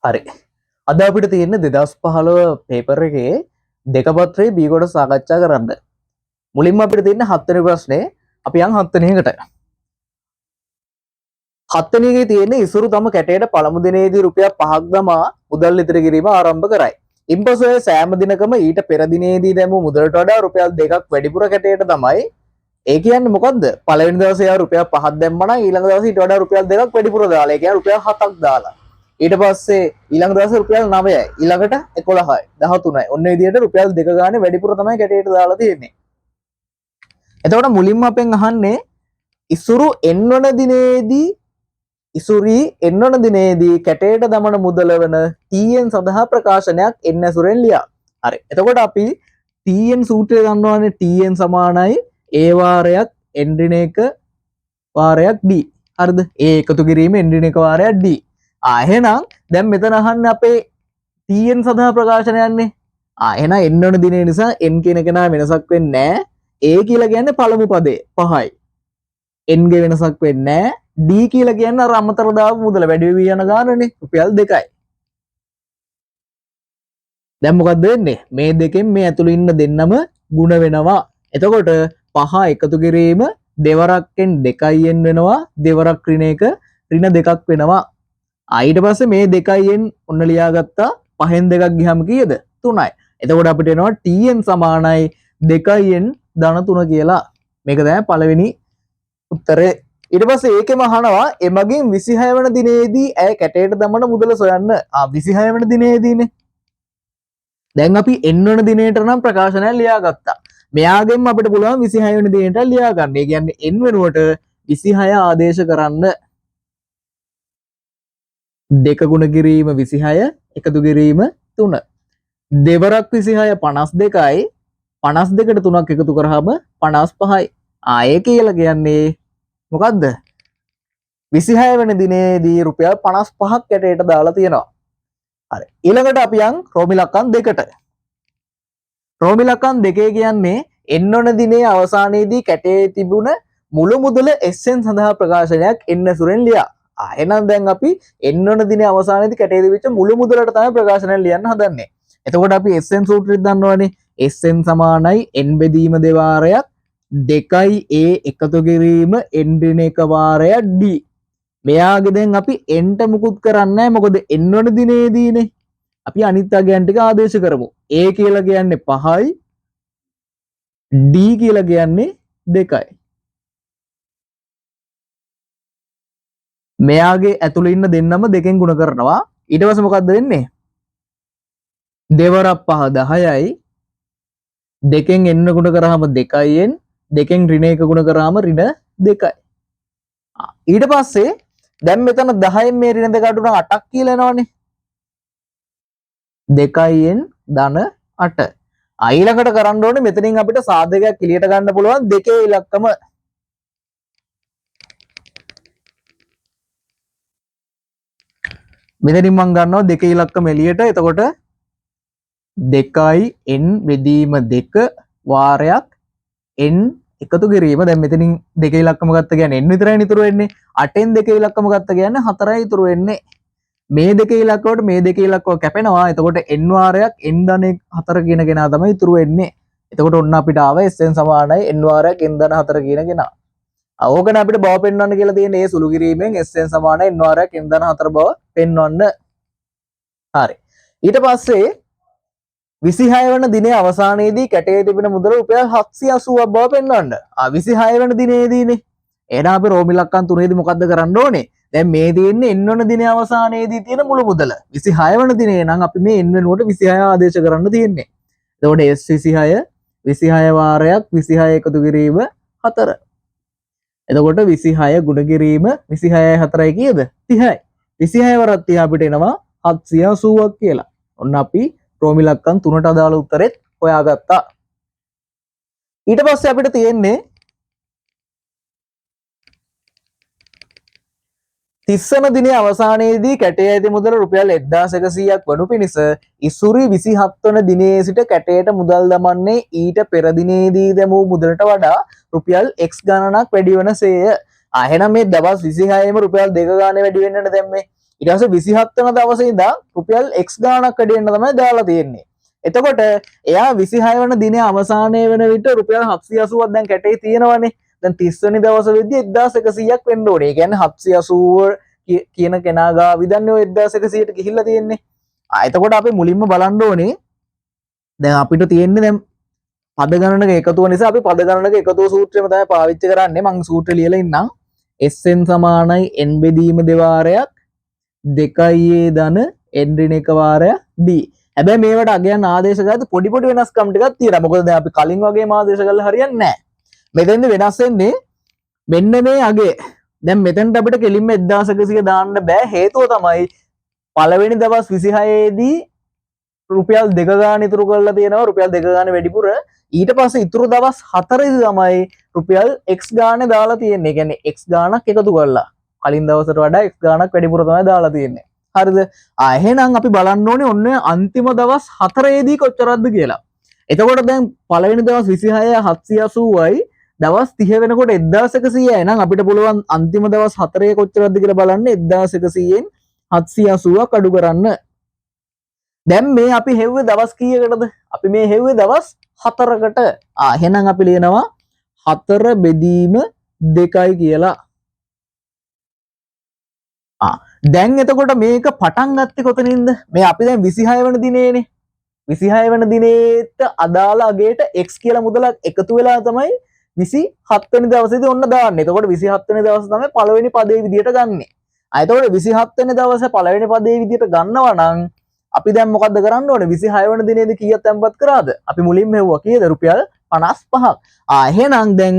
හරි. අද අපිට තියෙන 2015 පේපර් එකේ දෙක පත්‍රයේ B කොටස සාකච්ඡා කරන්න. මුලින්ම අපිට තියෙන 7 වෙනි ප්‍රශ්නේ අපි යන් 7 වෙනි එකට. 7 වෙනි එකේ තියෙන ඉසුරු තම කැටයට පළමු දිනේදී රුපියල් 5ක් දමා මුදල් ඉදිරි කිරීම ආරම්භ කරයි. ඉන්පසු ඒ සෑම දිනකම ඊට පෙර දිනේදී දැමූ මුදලට වඩා රුපියල් 2ක් වැඩිපුර කැටයට තමයි. ඒ කියන්නේ මොකද්ද? පළවෙනි දවසේ යා රුපියල් 5ක් දැම්මා නම් ඊළඟ දවසේ ඊට වඩා රුපියල් 2ක් වැඩිපුර දාලා. ඒ කියන්නේ රුපියල් 7ක් දාලා. ඊට පස්සේ ඊළඟ දවසේ රුපියල් 9යි ඊළඟට 11යි 13යි ඔන්න විදියට රුපියල් 2 ගානේ වැඩිපුර තමයි කැටයට දාලා තියෙන්නේ. එතකොට මුලින්ම අපෙන් අහන්නේ ඉසුරු එන්වන දිනේදී කැටයට දමන මුදල වන TN සඳහා ප්‍රකාශනයක් එන්න ඇසුරෙන් ලියා. හරි. එතකොට අපි TN සූත්‍රය ගන්නවානේ TN සමානයි A වාරයක් N ඍණ 1 වාරයක් D. හරිද? A එකතු කිරීම N ඍණ 1 වාරයක් D. එහෙනම් දැන් මෙතන අහන්න අපේ TN සඳහා ප්‍රකාශන යන්නේ. එහෙනම් n වන දිනේ නිසා n කියන කෙනා වෙනසක් වෙන්නේ නැහැ. A කියලා කියන්නේ පළමු පදේ 5යි. n ගේ වෙනසක් වෙන්නේ නැහැ. D කියලා කියන්නේ අර අමතර දාපු මුදල වැඩි වෙවි යන ගානනේ රුපියල් 2යි. දැන් මොකද්ද වෙන්නේ? මේ දෙකෙන් මේ ඇතුළේ ඉන්න දෙන්නම ಗುಣ වෙනවා. එතකොට 5 එකතු කිරීම දෙවරක්ෙන් 2යි n වෙනවා. දෙවරක් ඍණ 1 ඍණ 2ක් වෙනවා. ඊට පස්සේ මේ 2යින් ඔන්න ලියාගත්තා 5න් 2ක් ගියම කීයද 3යි. එතකොට අපිට එනවා TN සමානයි 2යින් ධන 3 කියලා. මේක තමයි පළවෙනි උත්තරේ. ඊට පස්සේ ඒකෙම අහනවා එමගින් 26 වෙනි දිනේදී ඇය කැටයට දමන මුදල සොයන්න. 26 වෙනි දිනේදීනේ. දැන් අපි n වෙනි දිනේට නම් ප්‍රකාශනයක් ලියාගත්තා. මෙයාගෙන් අපිට පුළුවන් 26 වෙනි දිනේට ලියා ගන්න. ඒ කියන්නේ n වෙනුවට 26 ආදේශ කරන්න. 2 ගුණ කිරීම 26 එකතු කිරීම 3 දෙවරක් 26 52යි 52ට 3ක් එකතු කරාම 55යි. ආයේ කියලා කියන්නේ මොකද්ද? 26 වෙනි දිනේදී රුපියල් 55ක් කැටයට දාලා තියෙනවා. හරි. ඊළඟට අපි යන් රෝමිලක්කම් 2කට. රෝමිලක්කම් 2 කියන්නේ n වන දිනේ අවසානයේදී කැටේ තිබුණ මුළු මුදල SN සඳහා ප්‍රකාශනයක් එන්න සුරෙන් ලියා. එහෙනම් දැන් අපි n වන දිනේ අවසානයේදී කැටේ තිබිච්ච මුළු මුදලට තමයි ප්‍රකාශනය ලියන්න හදන්නේ. එතකොට අපි SN සූත්‍රය දන්නවනේ. SN සමානයි n බෙදීම දෙවාරයක් 2යි a එකතු කිරීම n ඍණ 1 වාරයක් d. මෙයාගේ දැන් අපි n ට මුකුත් කරන්නේ නැහැ. මොකද n වන දිනේදීනේ. අපි අනිත් අගයන් ටික ආදේශ කරමු. a කියලා කියන්නේ 5යි d කියලා කියන්නේ 2යි. මෙයාගේ ඇතුළේ ඉන්න දෙන්නම දෙකෙන් ගුණ කරනවා. ඊට පස්සේ මොකද්ද වෙන්නේ? දෙවරක් 5 10යි. දෙකෙන් n ගුණ කරාම 2යින් දෙකෙන් ඍණ 1 ගුණ කරාම ඍණ 2යි. ඊට පස්සේ දැන් මෙතන 10න් මේ ඍණ 2 අඩු නම් 8ක් කියලා එනවනේ. 2යින් ධන 8. ඊළඟට කරන්න ඕනේ මෙතනින් අපිට සාධකයක් එළියට ගන්න පුළුවන් දෙකේ ඉලක්කම. මෙතනින් මම ගන්නවා දෙකේ ඉලක්කම එළියට. එතකොට 2යි n බෙදීම 2 වාරයක් n එකතු කිරීම. දැන් මෙතනින් දෙකේ ඉලක්කම ගත්ත කියන්නේ n විතරයි ඉතුරු වෙන්නේ. 8න් දෙකේ ඉලක්කම ගත්ත කියන්නේ 4යි ඉතුරු වෙන්නේ. මේ දෙකේ ඉලක්කවට මේ දෙකේ ඉලක්කව කැපෙනවා. එතකොට n වාරයක් n ධන 4 කියන කෙනා තමයි ඉතුරු වෙන්නේ. එතකොට ඔන්න අපිට ආව SN සමානයි n වාරයක් n ධන 4 කියන කෙනා. ඕකන අපිට බව පෙන්වන්න කියලා තියෙන ඒ සුළු කිරීමෙන් SN සමානයි n වාරයක් n ධන 4 බව පෙන්වන්න. හරි. ඊට පස්සේ 26 වන දිනේ අවසානයේදී කැටේ තිබෙන මුදල රුපියල් 780ක් බව පෙන්වන්න. 26 වන දිනේදීනේ. එහෙනම් අපි රෝමිලක්කම් 3ේදී මොකද්ද කරන්න ඕනේ? දැන් මේ තියෙන්නේ n වන දිනේ අවසානයේදී තියෙන මුළු මුදල. 26 වන දිනේ නම් අපි මේ n වෙනුවට 26 ආදේශ කරන්න තියෙන්නේ. එතකොට S 26 වාරයක් 26 එකතු කිරීම 4. එතකොට 26 ගුණ කිරීම 26යි 4යි කීයද? 30යි. 26 වරක් 30 අපිට එනවා 780ක් කියලා. ඔන්න අපි රෝමිලක්කම් 3ට අදාළ උත්තරෙත් හොයාගත්තා. ඊට පස්සේ අපිට තියෙන්නේ 30 වන දිනේ අවසානයේදී කැටේ ඇති මුදල රුපියල් 1100ක් වනු පිණිස ඉසුරු 27 වන දිනේ සිට කැටේට මුදල් දමන්නේ ඊට පෙර දිනේදී දැමූ මුදලට වඩා රුපියල් x ගණනක් වැඩි වනසේය. එහෙනම් මේ දවස් 26ෙම රුපියල් 2 ගානේ වැඩි වෙන්නට දැම්මේ. ඊට පස්සේ 27 වෙනි දවසේ ඉඳන් රුපියල් x ගාණක් වැඩි වෙන්න තමයි දාලා තියෙන්නේ. එතකොට එයා 26 වෙනි දිනේ අවසානයේ වෙන විට රුපියල් 780ක් දැන් කැටේ තියෙනවනේ. දැන් 30 වෙනි දවස වෙද්දී 1100ක් වෙන්න ඕනේ. ඒ කියන්නේ 780 කියන කෙනා ගාව විදන්නේ ඔය 1100ට ගිහිල්ලා තියෙන්නේ. එතකොට අපි මුලින්ම බලන්න ඕනේ දැන් අපිට තියෙන්නේ දැන් පද ගණනක එකතුව නිසා අපි පද ගණනක එකතුව සූත්‍රයම තමයි පාවිච්චි කරන්නේ. මම සූත්‍රය ලියලා ඉන්නම්. Sn සමානයි n බෙදීම දෙවාරයක් 2a ධන n ඍණ එක වාරයක් d. හැබැයි මේවට අගයන් ආදේශ ගාත පොඩි වෙනස්කම් ටිකක් තියෙනවා. මොකද දැන් අපි කලින් වගේම ආදේශ කරලා හරියන්නේ නැහැ. මෙතෙන්ද වෙනස් වෙන්නේ මෙන්න මේ අගය. දැන් මෙතෙන්ට අපිට කෙලින්ම 1100 දාන්න බෑ. හේතුව තමයි පළවෙනි දවස් 26 දී රුපියල් 2 ගාණ ඉතුරු කරලා තියෙනවා. රුපියල් 2 ගාණ වැඩිපුර. ඊට පස්සේ ඉතුරු දවස් 4 දී තමයි රුපියල් x ගාණ දාලා තියෙන්නේ. ඒ කියන්නේ x ගාණක් එකතු කරලා. කලින් දවසට වඩා x ගාණක් වැඩිපුර තමයි දාලා තියෙන්නේ. හරිද? එහෙනම් අපි බලන්න ඕනේ ඔන්න අන්තිම දවස් 4 දී කොච්චරක්ද කියලා. එතකොට දැන් පළවෙනි දවස් 26 780යි දවස් 30 වෙනකොට 1100යි. එහෙනම් අපිට පුළුවන් අන්තිම දවස් 4 කොච්චරක්ද කියලා බලන්න 1100න් 780ක් අඩු කරන්න. දැන් මේ අපි හෙව්වේ දවස් කීයකටද? අපි මේ හෙව්වේ දවස් 4කට. එහෙනම් අපි ලියනවා 4 බෙදීම 2යි කියලා. දැන් එතකොට මේක පටන් ගත්තේ කොතනින්ද? මේ අපි දැන් 26 වෙනි දිනේනේ. 26 වෙනි දිනේට අදාළ අගයට x කියලා මුදලක් එකතු වෙලා තමයි 27 වෙනි දවසේදී ඔන්න දාන්නේ. එතකොට 27 වෙනි දවසේ තමයි පළවෙනි පදේ විදියට ගන්නෙ. එතකොට 27 වෙනි දවසේ පළවෙනි පදේ විදියට ගන්නවා නම් අපි දැන් මොකද්ද කරන්න ඕනේ? 26 වෙනි දිනේදී කීයක් තැන්පත් කරාද? අපි මුලින්ම හෙව්වා කීයද? රුපියල් 55ක්. එහෙනම් දැන්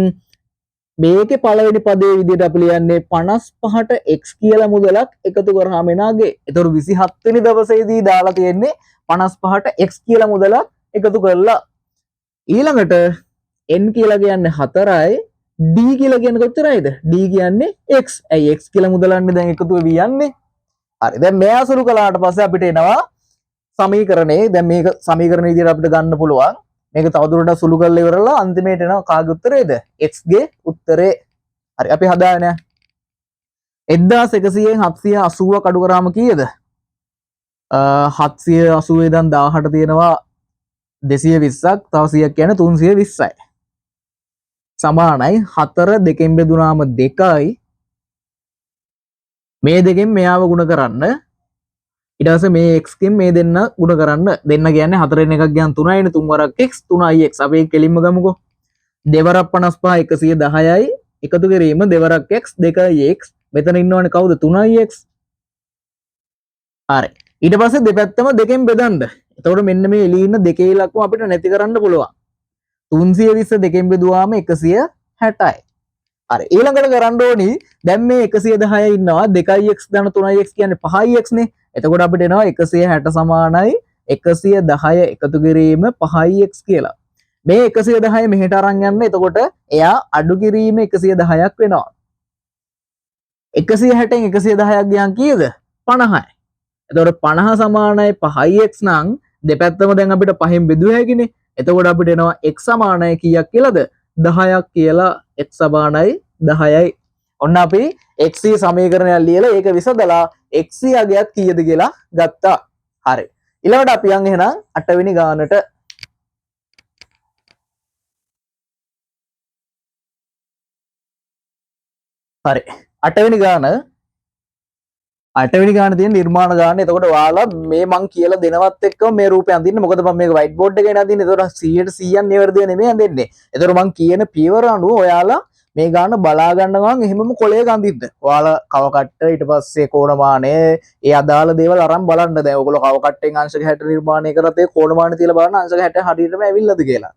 මේකේ පළවෙනි පදේ විදියට අපි ලියන්නේ 55ට x කියලා මුදලක් එකතු කරාම එනාගේ. ඒතර 27 වෙනි දවසේදී දාලා තියෙන්නේ 55ට x කියලා මුදලක් එකතු කරලා. ඊළඟට n කියලා කියන්නේ 4යි d කියලා කියන්නේ කොච්චරයිද? d කියන්නේ x. ඇයි x කියලා මුදලන්නේ දැන් එකතු වෙවි යන්නේ? හරි. දැන් මේ අසුරු කළාට පස්සේ අපිට එනවා සමීකරණේ. දැන් මේක සමීකරණ විදියට අපිට ගන්න පුළුවන්. මේක තවදුරටත් සුළු කරලා ඉවරලා අන්තිමේට එනවා කාගේ උත්තරේද? x ගේ උත්තරේ. හරි අපි හදාගෙන 1100න් 780ක් අඩු කරාම කීයද? 780 ඉඳන් 18 තියෙනවා 220ක්. තව 100ක් කියන්නේ 320යි. සමානයි 4 2කින් බෙදුනාම 2යි. මේ දෙකෙන් මෙයාව ගුණ කරන්න. ඊට පස්සේ මේ x කින් මේ දෙන්න ගුණ කරන්න. දෙන්න කියන්නේ 4න් එකක් ගියන් 3යිනේ. 3 වරක් x 3යි x. අපි කෙලින්ම ගමුකෝ. 2 වරක් 55 110යි. එකතු කිරීම 2 වරක් x 2යි x. මෙතන ඉන්නවනේ කවුද? 3යි x. හරි. ඊට පස්සේ දෙපැත්තම දෙකෙන් බෙදන්න. එතකොට මෙන්න මේ එළියේ ඉන්න දෙකේ ඉලක්කම අපිට නැති කරන්න පුළුවන්. 320 දෙකෙන් බෙදුවාම 160යි. හරි. ඊළඟට කරන්න ඕනි දැන් මේ 110 ඉන්නවා 2x ධන 3x කියන්නේ 5x නේ. එතකොට අපිට එනවා 160 සමානයි 110 එකතු කිරීම 5x කියලා. මේ 110 මෙහෙට අරන් යන්න. එතකොට එයා අඩු කිරීම 110ක් වෙනවා. 160න් 110ක් ගියන් කීයද? 50යි. එතකොට 50 සමානයි 5x නම් දෙපැත්තම දැන් අපිට 5න් බෙදුව හැකිනේ. එතකොට අපිට එනවා x සමානයි කීයක් කියලාද? 10ක් කියලා. x සමානයි 10යි. ඔන්න අපි x සමීකරණයක් ලියලා ඒක විසඳලා x අගයක් කීයද කියලා ගත්තා. හරි. ඊළඟට අපි යන් එහෙනම් 8 වෙනි ගානට. හරි. 8 වෙනි ගාන 8 වෙනි ගාන තියෙන නිර්මාණ ගාන. එතකොට ඔයාලා මේ මං කියලා දෙනවත් එක්කම මේ රූපය අඳින්න. මොකද මම මේක white board එකේ අඳින්නේ. එතකොට 100%ක් නිවැරදිව නෙමෙයි අඳින්නේ. එතකොට මං කියන පියවර අනුව ඔයාලා මේ ගාන බලා ගන්න ගමන් එහෙමම කොලයක අඳින්න. ඔයාලා කව කට්ට ඊට පස්සේ කෝණමානය ඒ අදාළ දේවල් අරන් බලන්න. දැන් ඔයගොල්ලෝ කව කට්ටෙන් අංශක 60 නිර්මාණය කරත් ඒ කෝණමානය තියලා බලන්න අංශක 60 හරියටම ඇවිල්ලාද කියලා.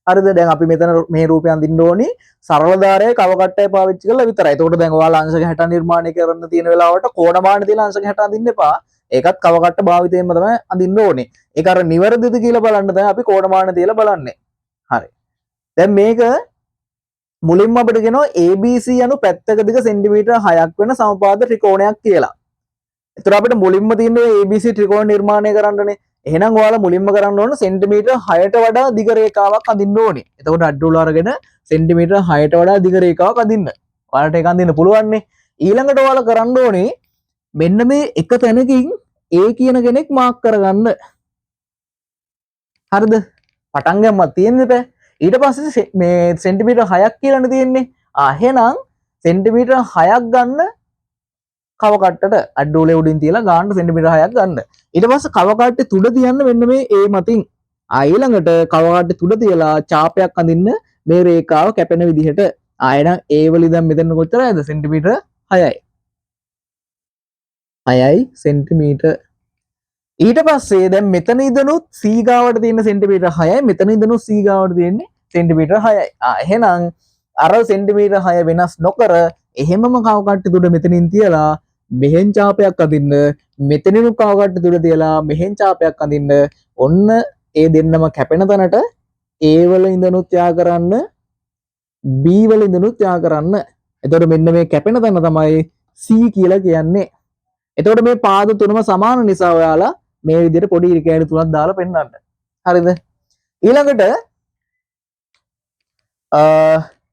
හරිද? දැන් අපි මෙතන මේ රූපය අඳින්න ඕනි සරල ධාරයේ කව කට්ටය පාවිච්චි කරලා විතරයි. එතකොට දැන් ඔයාලා අංශක 60 නිර්මාණය කරන්න තියෙන වෙලාවට කෝණමානය තියලා අංශක 60 අඳින්න එපා. ඒකත් කව කට්ට භාවිතයෙන්ම තමයි අඳින්න ඕනේ. ඒක අර නිවැරදිද කියලා බලන්න තමයි අපි කෝණමානය තියලා බලන්නේ. හරි. දැන් මේක මුලින්ම අපිට කියනවා ABC යනු පැත්තක දිග සෙන්ටිමීටර් 6ක් වෙන සමපාද ත්‍රිකෝණයක් කියලා. ඒතර අපිට මුලින්ම තියෙන්නේ ABC ත්‍රිකෝණ නිර්මාණය කරන්නනේ. එහෙනම් ඔයාලා මුලින්ම කරන්න ඕන සෙන්ටිමීටර් 6ට වඩා දිග රේඛාවක් අඳින්න ඕනේ. එතකොට අඩුවල අරගෙන සෙන්ටිමීටර් 6ට වඩා දිග රේඛාවක් අඳින්න. ඔයාලට ඒක අඳින්න පුළුවන් නේ. ඊළඟට ඔයාලා කරන්න ඕනේ මෙන්න මේ එක තැනකින් A කියන කෙනෙක් මාක් කරගන්න. හරිද? පටන් ගන්නවත් තියෙන්නේ බෑ. ඊට පස්සේ මේ සෙන්ටිමීටර් 6ක් කියලානේ තියෙන්නේ. එහෙනම් සෙන්ටිමීටර් 6ක් ගන්න කව කට්ටට අඩෝලේ උඩින් තියලා ගාන්න සෙන්ටිමීටර් 6ක් ගන්න. ඊට පස්සේ කව කට්ටේ තුඩ තියන්න මෙන්න මේ A මතින්. ඊළඟට කව කට්ටේ තුඩ තියලා චාපයක් අඳින්න මේ රේඛාව කැපෙන විදිහට. එහෙනම් A වල ඉඳන් මෙතන කොච්චරයිද? සෙන්ටිමීටර් 6යි. 6යි සෙන්ටිමීටර්. ඊට පස්සේ දැන් මෙතන ඉඳනුත් C ගාවට තියෙන සෙන්ටිමීටර් 6යි මෙතන ඉඳනුත් C ගාවට තියෙන්නේ සෙන්ටිමීටර් 6යි. එහෙනම් අර සෙන්ටිමීටර් 6 වෙනස් නොකර එහෙමම කව කට්ටි තුඩ මෙතනින් තියලා මෙහෙන් චාපයක් අදින්න මෙතනින් කව කට්ටි තුඩ තියලා මෙහෙන් චාපයක් අදින්න ඔන්න ඒ දෙන්නම කැපෙන තැනට A වල ඉඳනුත් යා කරන්න B වල ඉඳනුත් යා කරන්න. එතකොට මෙන්න මේ කැපෙන තැන තමයි C කියලා කියන්නේ. එතකොට මේ පාද තුනම සමාන නිසා ඔයාලා මේ විදිහට පොඩි ඉරි කෑලි තුනක් දාලා පෙන්නන්න. හරිද? ඊළඟට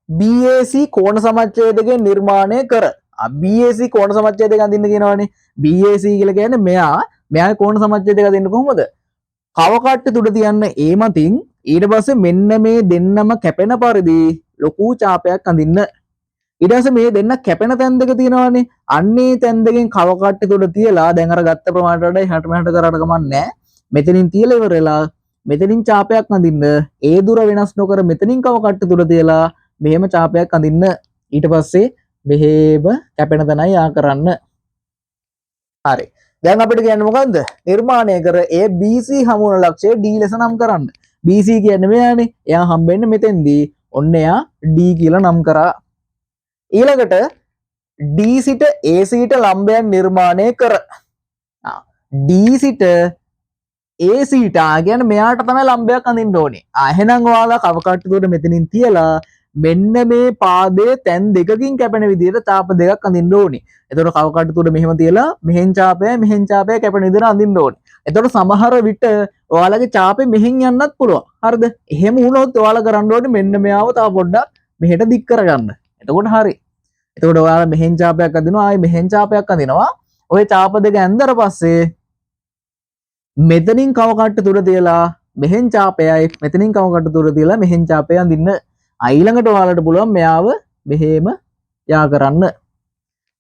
BAC කෝණ සමච්ඡේදකය නිර්මාණය කර. BAC කෝණ සමච්ඡේදක අඳින්න කියනවනේ. BAC කියලා කියන්නේ මෙයා කෝණ සමච්ඡේදක අඳින්න කොහොමද? කව කට්ටි තුඩ තියන්න A මතින් ඊට පස්සේ මෙන්න මේ දෙන්නම කැපෙන පරිදි ලොකු චාපයක් අඳින්න. ඊට පස්සේ මේ දෙන්න කැපෙන තැන් දෙක තියෙනවානේ. අන්නේ තැන් දෙකෙන් කව කට්ටි තුඩ තියලා දැන් අර ගත්ත ප්‍රමාණයට වඩා එහාට මෙහාට කරාට කමක් නැහැ. මෙතනින් තියලා ඉවරලා මෙතනින් චාපයක් අඳින්න. ඒ දුර වෙනස් නොකර මෙතනින් කව කට්ටි තුඩ තියලා මෙහෙම චාපයක් අඳින්න. ඊට පස්සේ මෙහෙම කැපෙන තැනයි ආ කරන්න. හරි. දැන් අපිට කියන්නේ මොකද්ද? නිර්මාණය කර ABC හමු වන ලක්ෂය D ලෙස නම් කරන්න. BC කියන්නේ මෙයානේ. එයා හම්බෙන්නේ මෙතෙන්දී. ඔන්න එයා D කියලා නම් කරා. ඊළඟට D සිට AC ට ලම්බයන් නිර්මාණය කර. D සිට AC ට කියන්නේ මෙයාට තමයි ලම්බයක් අඳින්න ඕනේ. එහෙනම් ඔයාලා කව කට්ටි තුඩ මෙතනින් තියලා මෙන්න මේ පාදයේ තැන් දෙකකින් කැපෙන විදිහට තාප දෙකක් අඳින්න ඕනේ. එතකොට කව කට්ටි තුඩ මෙහෙම තියලා මෙහෙන් චාපය කැපෙන විදිහට අඳින්න ඕනේ. එතකොට සමහර විට ඔයාලගේ චාපේ මෙහෙන් යන්නත් පුළුවන්. හරිද? එහෙම වුණොත් ඔයාලා කරන්න ඕනේ මෙන්න මෙයාව තව පොඩ්ඩක් මෙහෙට දික් කරගන්න. එතකොට හරි. එතකොට ඔයාලා මෙහෙන් චාපයක් අදිනවා ආයි මෙහෙන් චාපයක් අදිනවා. ඔය චාප දෙක ඇන්දර පස්සේ මෙතනින් කව කට්ටි තුඩ තියලා මෙහෙන් චාපයයි මෙතනින් කව කට්ටි තුඩ තියලා මෙහෙන් චාපය අඳින්න. ඊළඟට ඔයාලට පුළුවන් මෙයාව මෙහෙම යා කරන්න.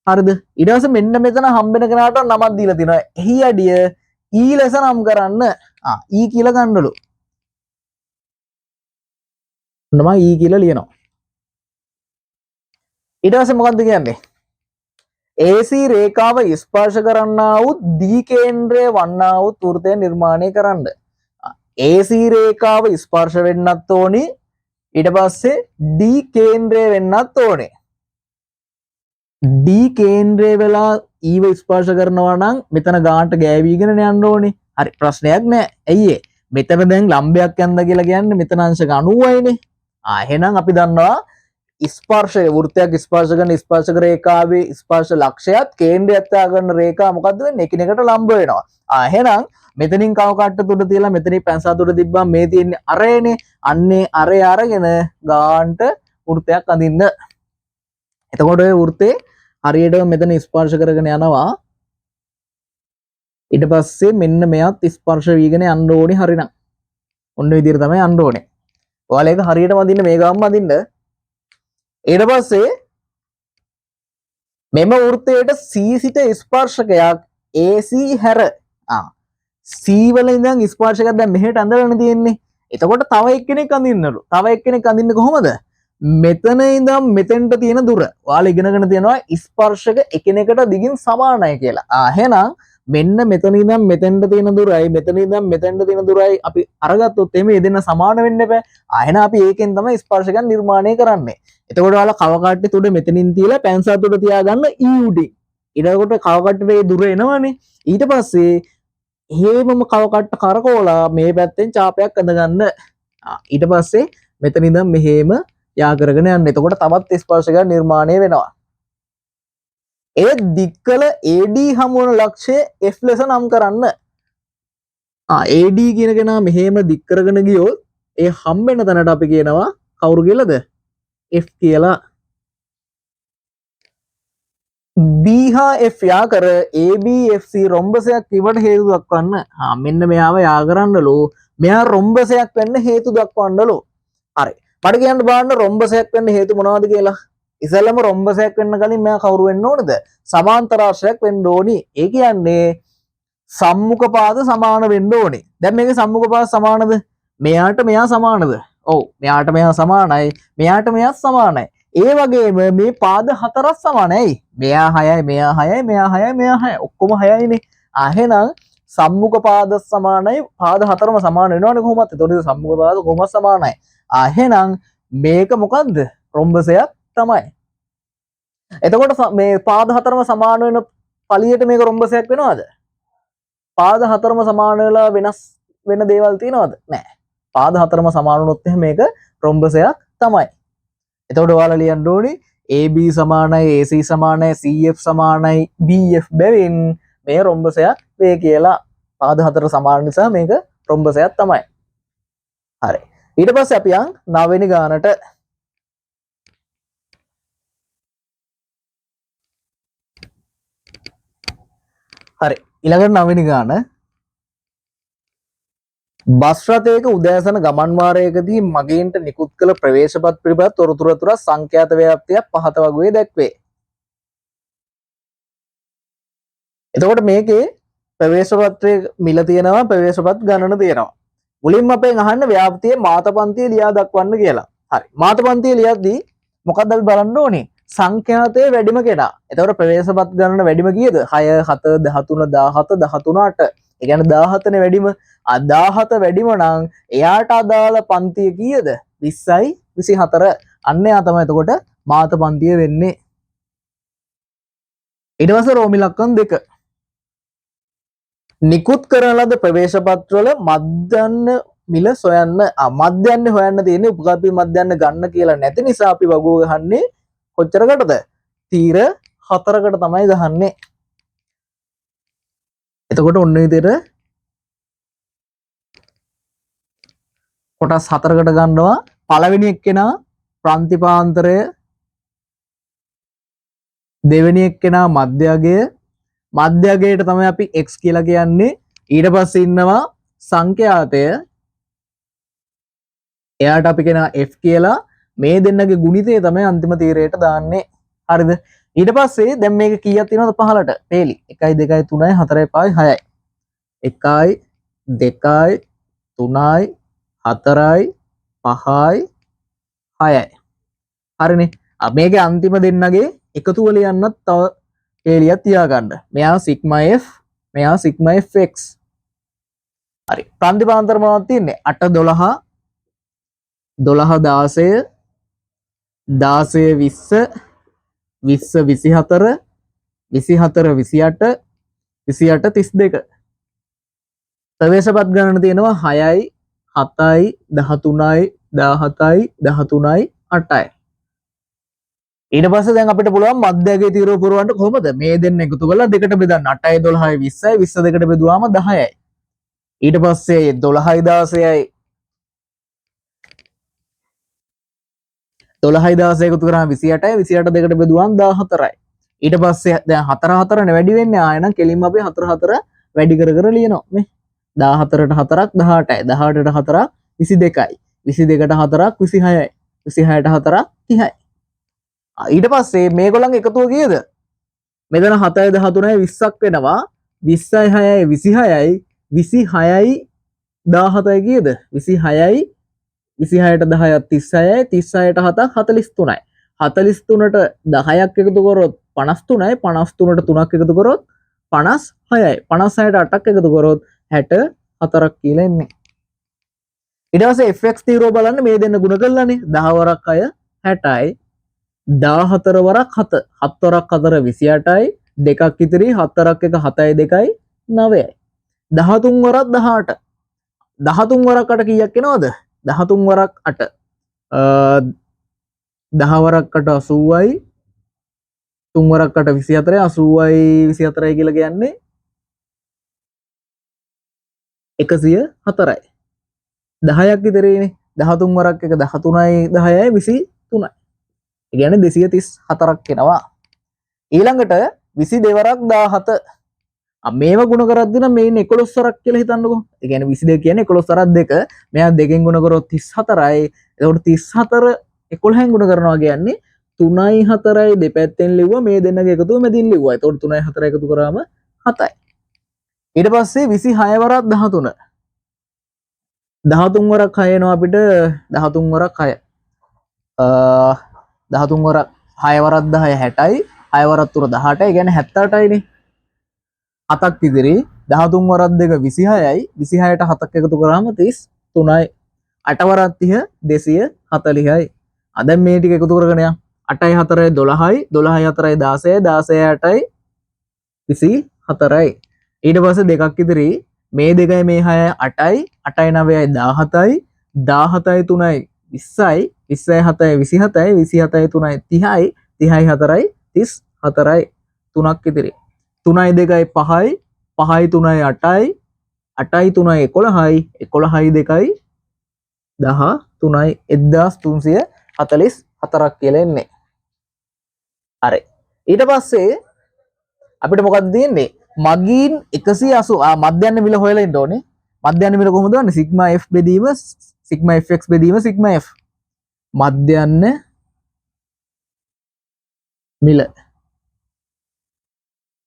හරිද? ඊට පස්සේ මෙන්න මෙතන හම්බෙන කෙනාට නමක් දීලා තිනවා. එහි අඩිය E ලෙස නම් කරන්න. E කියලා ගන්නලු. නම E කියලා ලියනවා. ඊට පස්සේ මොකද්ද කියන්නේ? AC රේඛාව ස්පර්ශ කරන්නා වූ D කේන්ද්‍රය වන්නා වූ වෘත්තය නිර්මාණය කරන්න. AC රේඛාව ස්පර්ශ වෙන්නත් ඕනි. ඊට පස්සේ D කේන්ද්‍රය වෙන්නත් ඕනේ. D කේන්ද්‍රය වෙලා ඊව ස්පර්ශ කරනවා නම් මෙතන ගානට ගෑවිගෙන යන්න ඕනේ. හරි ප්‍රශ්නයක් නෑ. ඇයි මෙතන දැන් ලම්බයක් යන්න කියලා කියන්නේ මෙතන අංශක 90යිනේ. එහෙනම් අපි දන්නවා ස්පර්ශය වෘත්තයක් ස්පර්ශ කරන ස්පර්ශක රේඛාවේ ස්පර්ශ ලක්ෂයත් කේන්ද්‍රයත් ගන්න රේඛා මොකද්ද වෙන්නේ? එකිනෙකට ලම්බ වෙනවා. එහෙනම් මෙතනින් කව කට්ට තුඩ තියලා මෙතනින් පැන්සා තුඩ තිබ්බම මේ තියෙන්නේ අරේනේ. අන්නේ අරේ අරගෙන ගාන්ට වෘත්තයක් අඳින්න. එතකොට ඔය වෘත්තේ හරියටම මෙතන ස්පර්ශ කරගෙන යනවා. ඊට පස්සේ මෙන්න මෙයත් ස්පර්ශ වීගෙන යන්න ඕනේ හරිනම්. ඔන්න විදිහට තමයි යන්න ඕනේ. ඔයාලා ඒක හරියටම අඳින්න මේ ගාම්ම අඳින්න. ඊට පස්සේ මෙම වෘත්තයට C සිට ස්පර්ශකයක් AC හැර C වල ඉඳන් ස්පර්ශකයක් දැන් මෙහෙට අඳලා තියෙන්නේ. එතකොට තව එක්කෙනෙක් අඳින්නලු. තව එක්කෙනෙක් අඳින්නේ කොහොමද? මෙතන ඉඳන් මෙතෙන්ට තියෙන දුර. ඔයාලා ඉගෙනගෙන තියෙනවා ස්පර්ශක එකිනෙකට දිගින් සමානයි කියලා. එහෙනම් මෙන්න මෙතන ඉඳන් මෙතෙන්ට තියෙන දුරයි මෙතන ඉඳන් මෙතෙන්ට තියෙන දුරයි අපි අරගත්තොත් එමේ දෙන්න සමාන වෙන්න බෑ. එහෙනම් අපි ඒකෙන් තමයි ස්පර්ශකයන් නිර්මාණය කරන්නේ. එතකොට ඔයාලා කව කට්ටි තුඩ මෙතනින් තියලා පැන්සා තුඩ තියාගන්න E උඩින්. ඊළඟට කව කට්ටේ දුර එනවනේ. ඊට පස්සේ හේමම කව කට්ට කරකවලා මේ පැත්තෙන් චාපයක් අඳගන්න. ඊට පස්සේ මෙතන ඉඳන් මෙහෙම යා කරගෙන යන්න. එතකොට තවත් ස්පර්ශකයන් නිර්මාණය වෙනවා. ඒ දික්කල AD හමු වන ලක්ෂය F ලෙස නම් කරන්න. AD කියන කෙනා මෙහෙම දික් කරගෙන ගියොත් ඒ හම්බෙන තැනට අපි කියනවා කවුරු කියලාද? F කියලා. B හා F යා කර ABFC රොම්බසයක් ඉවට හේතු දක්වන්න. මෙන්න මෙයාව යා කරන්නලු. මෙයා රොම්බසයක් වෙන්න හේතු දක්වන්නලු. හරි. මට කියන්න බලන්න රොම්බසයක් වෙන්න හේතු මොනවද කියලා. ඉතින්ලම රොම්බසයක් වෙන්න කලින් මෙයා කවුරු වෙන්න ඕනද? සමාන්තරාශ්‍රයක් වෙන්න ඕනි. ඒ කියන්නේ සම්මුඛ පාද සමාන වෙන්න ඕනේ. දැන් මේකේ සම්මුඛ පාද සමානද? මෙයාට මෙයා සමානද? ඔව්. මෙයාට මෙයා සමානයි. මෙයාට මෙයා සමානයි. ඒ වගේම මේ පාද හතරක් සමානයි. මෙයා 6යි, මෙයා 6යි, මෙයා 6යි, මෙයා 6යි. ඔක්කොම 6යිනේ. එහෙනම් සම්මුඛ පාද සමානයි. පාද හතරම සමාන වෙනවනේ කොහොමද? එතකොට සම්මුඛ පාද කොහොමද සමානයි? එහෙනම් මේක මොකද්ද? රොම්බසයක් තමයි. එතකොට මේ පාද හතරම සමාන වෙන පළියට මේක රොම්බසයක් වෙනවද? පාද හතරම සමාන වෙලා වෙනස් වෙන දේවල් තියෙනවද? නැහැ. පාද හතරම සමාන වුණොත් එහෙනම් මේක රොම්බසයක් තමයි. එතකොට ඔයාලා ලියන්න ඕනේ AB සමානයි AC සමානයි CF සමානයි BF බැවින් මේ රොම්බසයක් වේ කියලා. පාද හතර සමාන නිසා මේක රොම්බසයක් තමයි. හරි. ඊට පස්සේ අපි යන් 9 වෙනි ගානට. හරි. ඊළඟට 9 වෙනි ගාන. බස් රථයක උදෑසන ගමන් වාරයකදී මගීන්ට නිකුත් කළ ප්‍රවේශපත් පිළිබඳ තොරතුරු අතර සංඛ්‍යාත ව්‍යාප්තියක් පහත වගේ දැක්වේ. එතකොට මේකේ ප්‍රවේශපත්‍රයේ මිල තියෙනවා, ප්‍රවේශපත් ගණන තියෙනවා. මුලින්ම අපෙන් අහන්න ව්‍යාප්තියේ මාතපන්තිය ලියා දක්වන්න කියලා. හරි. මාතපන්තිය ලියද්දී මොකක්ද අපි බලන්න ඕනේ? සංඛ්‍යාතයේ වැඩිම කෙනා. එතකොට ප්‍රවේශපත් ගණන වැඩිම කීයද? 6 7 13 17 13 8. ඒ කියන්නේ 17 නේ වැඩිම. 17 වැඩිම නම් එයාට අදාළ පන්තිය කීයද? 20යි 24. අන්න එයා තමයි එතකොට මාත පන්තිය වෙන්නේ. ඊට පස්සේ රෝමි ලක්කම් 2. නිකුත් කරන ලද ප්‍රවේශ පත්‍රවල මධ්‍යන්න මිල සොයන්න. මධ්‍යන්න හොයන්න තියෙන්නේ උපකල්පී මධ්‍යන්න ගන්න කියලා නැති නිසා අපි වගුව ගහන්නේ කොච්චරකටද? තීර 4කට තමයි ගහන්නේ. එතකොට ඔන්න විදිහට කොටස් 4කට ගන්නවා. පළවෙනි එක්කෙනා ප්‍රාන්තිපාන්තරය, දෙවෙනි එක්කෙනා මධ්‍යගය, මධ්‍යගයට තමයි අපි x කියලා කියන්නේ. ඊට පස්සේ ඉන්නවා සංඛ්‍යාතය, එයාට අපි කියනවා f කියලා. මේ දෙන්නගේ ගුණිතය තමයි අන්තිම තීරයට දාන්නේ. හරිද? ඊට පස්සේ දැන් මේක කීයක් තියෙනවද පහලට? පේලි 1 2 3 4 5 6යි. 1යි 2යි 3යි 4යි 5යි 6යි. හරිනේ. මේකේ අන්තිම දෙන්නගේ එකතු වල යන්නත් තව පේලියක් තියාගන්න. මෙයා සිග්මා f, මෙයා සිග්මා fx. හරි. ප්‍රාන්තිපාන්තර මොනවද තියෙන්නේ? 8 12 12 16 16 20 20 24 24 28 32. ප්‍රවේශපත් ගණන තියෙනවා 6යි 7යි 13යි 17යි 13යි 8යි. ඊට පස්සේ දැන් අපිට පුළුවන් මධ්‍යගයේ තීරව පුරවන්න කොහොමද? මේ දෙන්න එකතු කරලා දෙකට බෙදන්න. 8යි 12යි 20යි 20 දෙකට බෙදුවාම 10යි. ඊට පස්සේ 12යි 16යි 12යි 16 එකතු කරාම 28යි 28 දෙකට බෙදුවාම 14යි. ඊට පස්සේ දැන් 4 4 නේ වැඩි වෙන්නේ. ආයෙ නම් කෙලින්ම අපි 4 4 වැඩි කර කර ලියනවා. මේ 14ට 4ක් 18යි 18ට 4ක් 22යි 22ට 4ක් 26යි 26ට 4ක් 30යි. ඊට පස්සේ මේගොල්ලන්ගේ එකතුව කීයද? මෙතන 7යි 13යි 20ක් වෙනවා. 20යි 6යි 26යි 26යි 17යි කීයද? 26යි 26ට 10ක් 36යි 36ට 7ක් 43යි. 43ට 10ක් එකතු කරොත් 53යි 53ට 3ක් එකතු කරොත් 56යි 56ට 8ක් එකතු කරොත් 64ක් කියලා එන්නේ. ඊට පස්සේ fx තීරව බලන්න මේ දෙන්න ගුණ කරලානේ 10 වරක් 6 60යි 14 වරක් 7 7 වරක් 4 28යි දෙකක් ඉතිරි 7 වරක් 1 7යි 2යි 9යි 13 වරක් 18 13 වරක් 8 කීයක් එනවද? 13 වරක් 8 10 වරක් 8 80යි 3 වරක් 8 24යි 80යි 24යි කියලා කියන්නේ 104යි. 10ක් ඉතිරිනේ. 13 වරක් 1 13යි 10යි 23යි. ඒ කියන්නේ 234ක් එනවා. ඊළඟට 22 වරක් 17. මේව ගුණ කරද්දී නම් මේ 11 වරක් කියලා හිතන්නකෝ. ඒ කියන්නේ 22 කියන්නේ 11 වරක් 2. මෙයා දෙකෙන් ගුණ කරොත් 34යි. එතකොට 34 11න් ගුණ කරනවා කියන්නේ 3යි 4යි දෙපැත්තෙන් ලිව්වා මේ දෙන්නගේ එකතුව මැදින් ලිව්වා. එතකොට 3යි 4යි එකතු කරාම 7යි. ඊට පස්සේ 26 වරක් 13. 13 වරක් 6 එනවා අපිට 13 වරක් 6. 13 වරක් 6 වරක් 10 60යි. 6 වරක් 3 18යි. ඒ කියන්නේ 78යිනේ. 7ක් ඉදිරි 13 වරක් 2 26යි. 26ට 7ක් එකතු කරාම 33යි. 8 වරක් 30 240යි. දැන් මේ ටික එකතු කරගෙන යන්න. 8යි 4යි 12යි. 12යි 4යි 16යි. 16යි 8යි 24යි. ඊට පස්සේ දෙකක් ඉදිරි මේ දෙකයි මේ 6යි 8යි. 8යි 9යි 17යි. 17යි 3යි 20යි. 20යි 7යි 27යි. 27යි 3යි 30යි. 30යි 4යි 34යි. 3ක් ඉදිරි 3යි 2යි 5යි. 5යි 3යි 8යි. 8යි 3යි 11යි. 11යි 2යි 13යි. 1344ක් කියලා එන්නේ. හරි. ඊට පස්සේ අපිට මොකක්ද තියෙන්නේ? මගින් 180 මධ්‍යන්න මිල හොයලා ඉන්න ඕනේ. මධ්‍යන්න මිල කොහොමද ගන්නේ? සිග්මා f බෙදීම සිග්මා fx බෙදීම සිග්මා f. මධ්‍යන්න මිල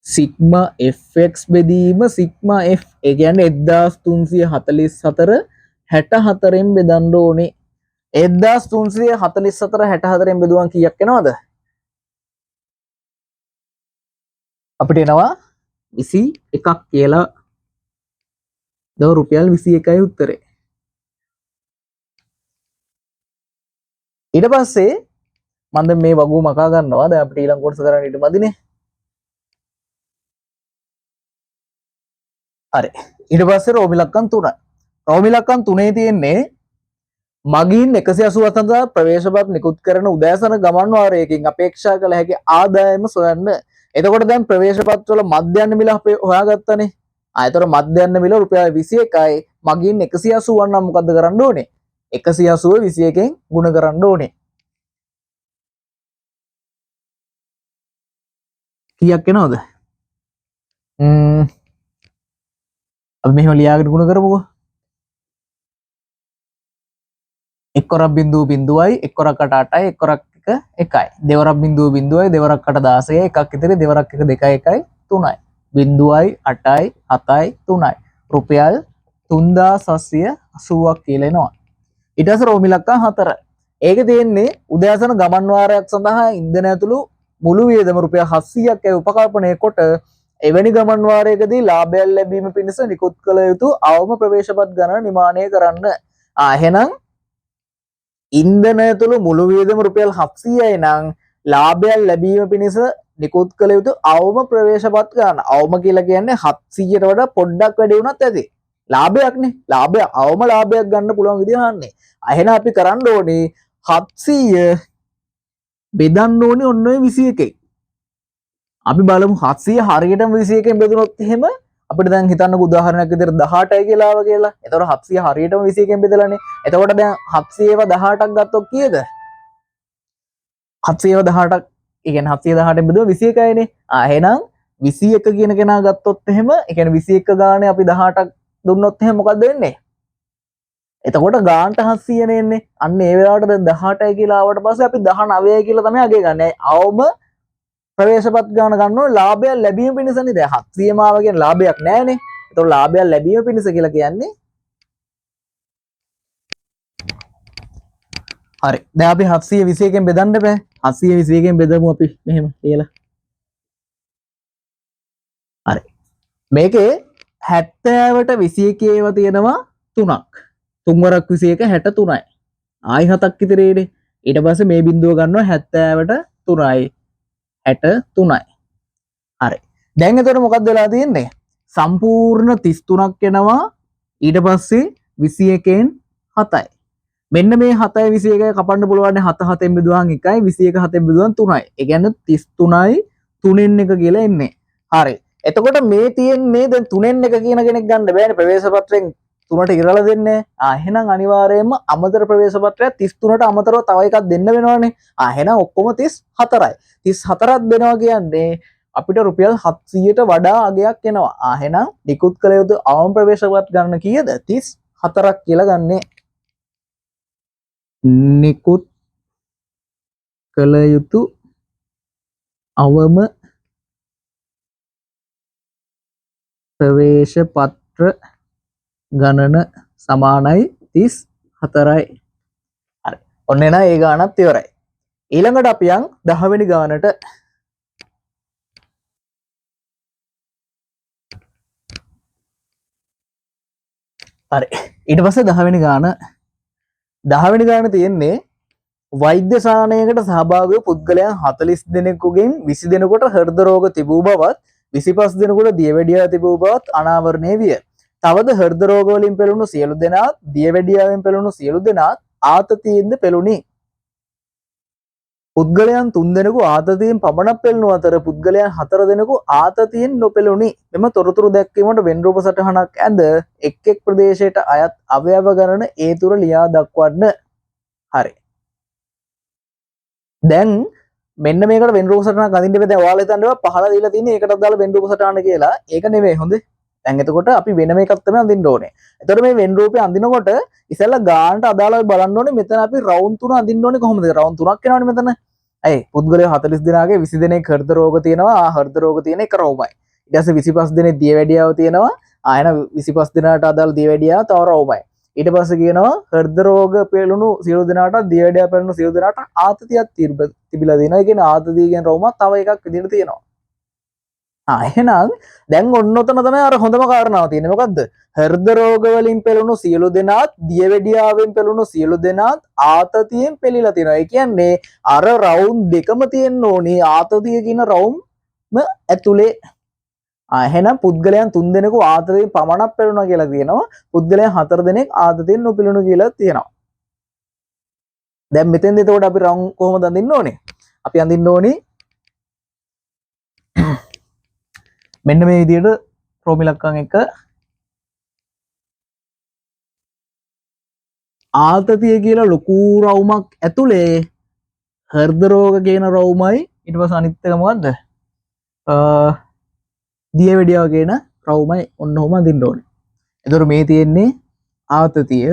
සිග්මා fx බෙදීම සිග්මා f. ඒ කියන්නේ 1344 64න් බෙදන්න ඕනේ. 1344 64න් බෙදුවා කීයක් එනවද? අපිට එනවා 21ක් කියලා. දව රුපියල් 21යි උත්තරේ. ඊට පස්සේ මම දැන් මේ වගුව මකා ගන්නවා. දැන් අපිට ඊළඟ කොටස කරන්න ඊට මදිනේ. හරි. ඊට පස්සේ රෝමි ලක්කම් 3. රෝමි ලක්කම් 3 තියෙන්නේ මගින් 187 ප්‍රවේශපත් නිකුත් කරන උදෑසන ගමන් වාරයකින් අපේක්ෂා කළ හැකි ආදායම සොයන්න. එතකොට දැන් ප්‍රවේශපත් වල මධ්‍යන්න මිල අපි හොයාගත්තනේ. ඒතර මධ්‍යන්න මිල රුපියල් 21යි. මගින් 180 නම් මොකද්ද කරන්න ඕනේ? 180 21න් ගුණ කරන්න ඕනේ. කීයක් එනවද? අපි මෙහෙම ලියාගෙන ගුණ කරමුකෝ. එක්වරක් බිඳුව බිඳුවයි එක්වරකට 8යි එක්වරක් එක 1යි දෙවරක් බිඳුව බිඳුවයි දෙවරකට 16යි එකක් ඉතිරි දෙවරක් එක 2යි 1යි 3යි බිඳුවයි 8යි 7යි 3යි රුපියල් 3780ක් කියලා එනවා. ඊට පස්සේ රෝමි ලක්කම් 4. ඒකේ තියෙන්නේ උදෑසන ගමන් වාරයක් සඳහා ඉන්ධන ඇතුළු මුළු වියදම රුපියල් 700ක් ඒ උපකල්පනය කොට එවැනි ගමන් වාරයකදී ලාභයක් ලැබීම පිණිස නිකුත් කළ යුතු අවම ප්‍රවේශපත් ගණන නිමාණය කරන්න. එහෙනම් ඉන්ධන ඇතුළු මුළු වියදම රුපියල් 700යි නම් ලාභයක් ලැබීම පිණිස නිකුත් කළ යුතු අවම ප්‍රවේශපත් ගන්න. අවම කියලා කියන්නේ 700ට වඩා පොඩ්ඩක් වැඩි වුණත් ඇති. ලාභයක්නේ. ලාභය අවම ලාභයක් ගන්න පුළුවන් විදිහ අහන්නේ. එහෙනම් අපි කරන්න ඕනේ 700 බෙදන්න ඕනේ ඔන්න ඔය 21යි. අපි බලමු 700 හරියටම 21න් බෙදුනොත් එහෙම අපිට දැන් හිතන්නකො උදාහරණයක් විදිහට 18යි කියලා ආව කියලා. එතකොට 700 හරියටම 21න් බෙදලානේ. එතකොට දැන් 700ව 18ක් ගත්තොත් කීයද? 700ව 18ක්, ඒ කියන්නේ 718න් බෙදුවා 21යිනේ. එහෙනම් 21 කියන කෙනා ගත්තොත් එහෙම, ඒ කියන්නේ 21 ගානේ අපි 18ක් දුන්නොත් එහෙම මොකද්ද වෙන්නේ? එතකොට ගානට 700 නේ එන්නේ. අන්න ඒ වෙලාවට දැන් 18යි කියලා ආවට පස්සේ අපි 19යි කියලා තමයි අගේ ගන්න. අවම ප්‍රවේශපත් ගාන ගන්න ඕනේ ලාභයක් ලැබීම පිණිසනේ. දැන් 700 මාව කියන ලාභයක් නැහැනේ. ඒතකොට ලාභයක් ලැබීම පිණිස කියලා කියන්නේ හරි. දැන් අපි 721න් බෙදන්න බෑ. 721න් බෙදමු අපි මෙහෙම කියලා. හරි. මේකේ 70ට 21 ඒවා තියෙනවා 3ක්. 3 වරක් 21 63යි. ආයි 7ක් ඉතිරේනේ. ඊට පස්සේ මේ බිඳුව ගන්නවා 70ට 3යි. 63යි. හරි. දැන් එතකොට මොකක්ද වෙලා තියෙන්නේ? සම්පූර්ණ 33ක් එනවා. ඊට පස්සේ 21න් 7යි. මෙන්න මේ 7යි 21යි කපන්න පුළුවන් 7 7ෙන් බෙදුවාම 1යි 21 7ෙන් බෙදුවාම 3යි. ඒ කියන්නේ 33යි 3න් 1 කියලා එන්නේ. හරි. එතකොට මේ තියෙන්නේ දැන් 3න් 1 කියන කෙනෙක් ගන්න බෑනේ ප්‍රවේශ පත්‍රයෙන් 3ට ඉරලා දෙන්නේ. එහෙනම් අනිවාර්යයෙන්ම අමතර ප්‍රවේශ පත්‍රයක් 33ට අමතරව තව එකක් දෙන්න වෙනවනේ. එහෙනම් ඔක්කොම 34යි. 34ක් දෙනවා කියන්නේ අපිට රුපියල් 700ට වඩා අගයක් එනවා. එහෙනම් නිකුත් කළ යුතු අවම ප්‍රවේශවත් ගන්න කීයද? 34ක් කියලා ගන්නේ. නිකුත් කළ යුතු අවම ප්‍රවේශ පත්‍ර ගණන සමානයි 34යි. හරි. ඔන්න එන ඒ ගානත් ඉවරයි. ඊළඟට අපි යන් 10 වෙනි ගානට. හරි. ඊට පස්සේ 10 වෙනි ගාන 10 වෙනි ගාන තියෙන්නේ වෛද්‍ය සානයකට සහභාගී වූ පුද්ගලයන් 40 දෙනෙකුගෙන් 20 දෙනෙකුට හෘද රෝග තිබූ බවත් 25 දෙනෙකුට දියවැඩියාව තිබූ බවත් අනාවරණය විය. තවද හෘද රෝග වලින් පෙළුණු සියලු දෙනාත් දියවැඩියාවෙන් පෙළුණු සියලු දෙනාත් ආතතියෙන්ද පෙළුණි. පුද්ගලයන් 3 දෙනෙකු ආතතියෙන් පමණක් පෙළුණු අතර පුද්ගලයන් 4 දෙනෙකු ආතතියෙන් නොපෙළුණි. මෙම තොරතුරු දැක්වීමට වෙන් රූප සටහනක් ඇඳ එක් එක් ප්‍රදේශයට අයත් අවයව ගණන ඒ තුර ලියා දක්වන්න. හරි. දැන් මෙන්න මේකට වෙන් රූප සටහනක් අඳින්න බෑ. දැන් ඔයාලා හිතන්නේ පහළ දීලා තියෙන්නේ ඒකටත් දාලා වෙන් රූප සටහන කියලා. ඒක නෙවෙයි හොඳේ. දැන් එතකොට අපි වෙනම එකක් තමයි අඳින්න ඕනේ. එතකොට මේ වෙන් රූපේ අඳිනකොට ඉතින්ලා ගානට අදාළව බලන්න ඕනේ. මෙතන අපි රවුන්ඩ් 3 අඳින්න ඕනේ කොහොමද? රවුන්ඩ් 3ක් එනවනේ මෙතන. ඇයි පුද්ගලයෝ 40 දෙනාගේ 20 දෙනෙක් හෘද රෝග තියෙනවා. හෘද රෝග තියෙන එක රෝමයි. ඊට පස්සේ 25 දෙනෙක් දියවැඩියාව තියෙනවා. ආයෙන 25 දෙනාට අදාළ දියවැඩියාව තව රෝමයි. ඊට පස්සේ කියනවා හෘද රෝග පෙළුණු සියලු දෙනාට දියවැඩියාව පෙළුණු සියලු දෙනාට ආතතියක් තිබිලා තියෙනවා. ඒ කියන්නේ ආතතිය කියන රෝමක් තව එකක් විදිහට තියෙනවා. එහෙනම් දැන් ඔන්න ඔතන තමයි අර හොඳම කාරණාව තියෙන්නේ. මොකද්ද? හෘද රෝග වලින් පෙළුණු සියලු දෙනාත් දියවැඩියාවෙන් පෙළුණු සියලු දෙනාත් ආතතියෙන් පෙළීලා තියෙනවා. ඒ කියන්නේ අර රවුම් දෙකම තියෙන්න ඕනේ ආතතිය කියන රවුම් ඇතුලේ. එහෙනම් පුද්ගලයන් 3 දෙනෙකු ආතතියෙන් පමණක් පෙළුණා කියලා කියනවා. පුද්ගලයන් 4 දෙනෙක් ආතතියෙන් නොපෙළුණු කියලා තියෙනවා. දැන් මෙතෙන්ද එතකොට අපි රවුම් කොහොමද අඳින්න ඕනේ? අපි අඳින්න ඕනේ මෙන්න මේ විදිහට රෝම ඉලක්කම් එක ආතතිය කියලා ලොකු රවුමක් ඇතුලේ හෘද රෝග කියන රවුමයි ඊට පස්සේ අනිත් එක මොකද්ද? දියවැඩියාව කියන රවුමයි ඔන්න ඔහොම අඳින්න ඕනේ. එතකොට මේ තියෙන්නේ ආතතිය.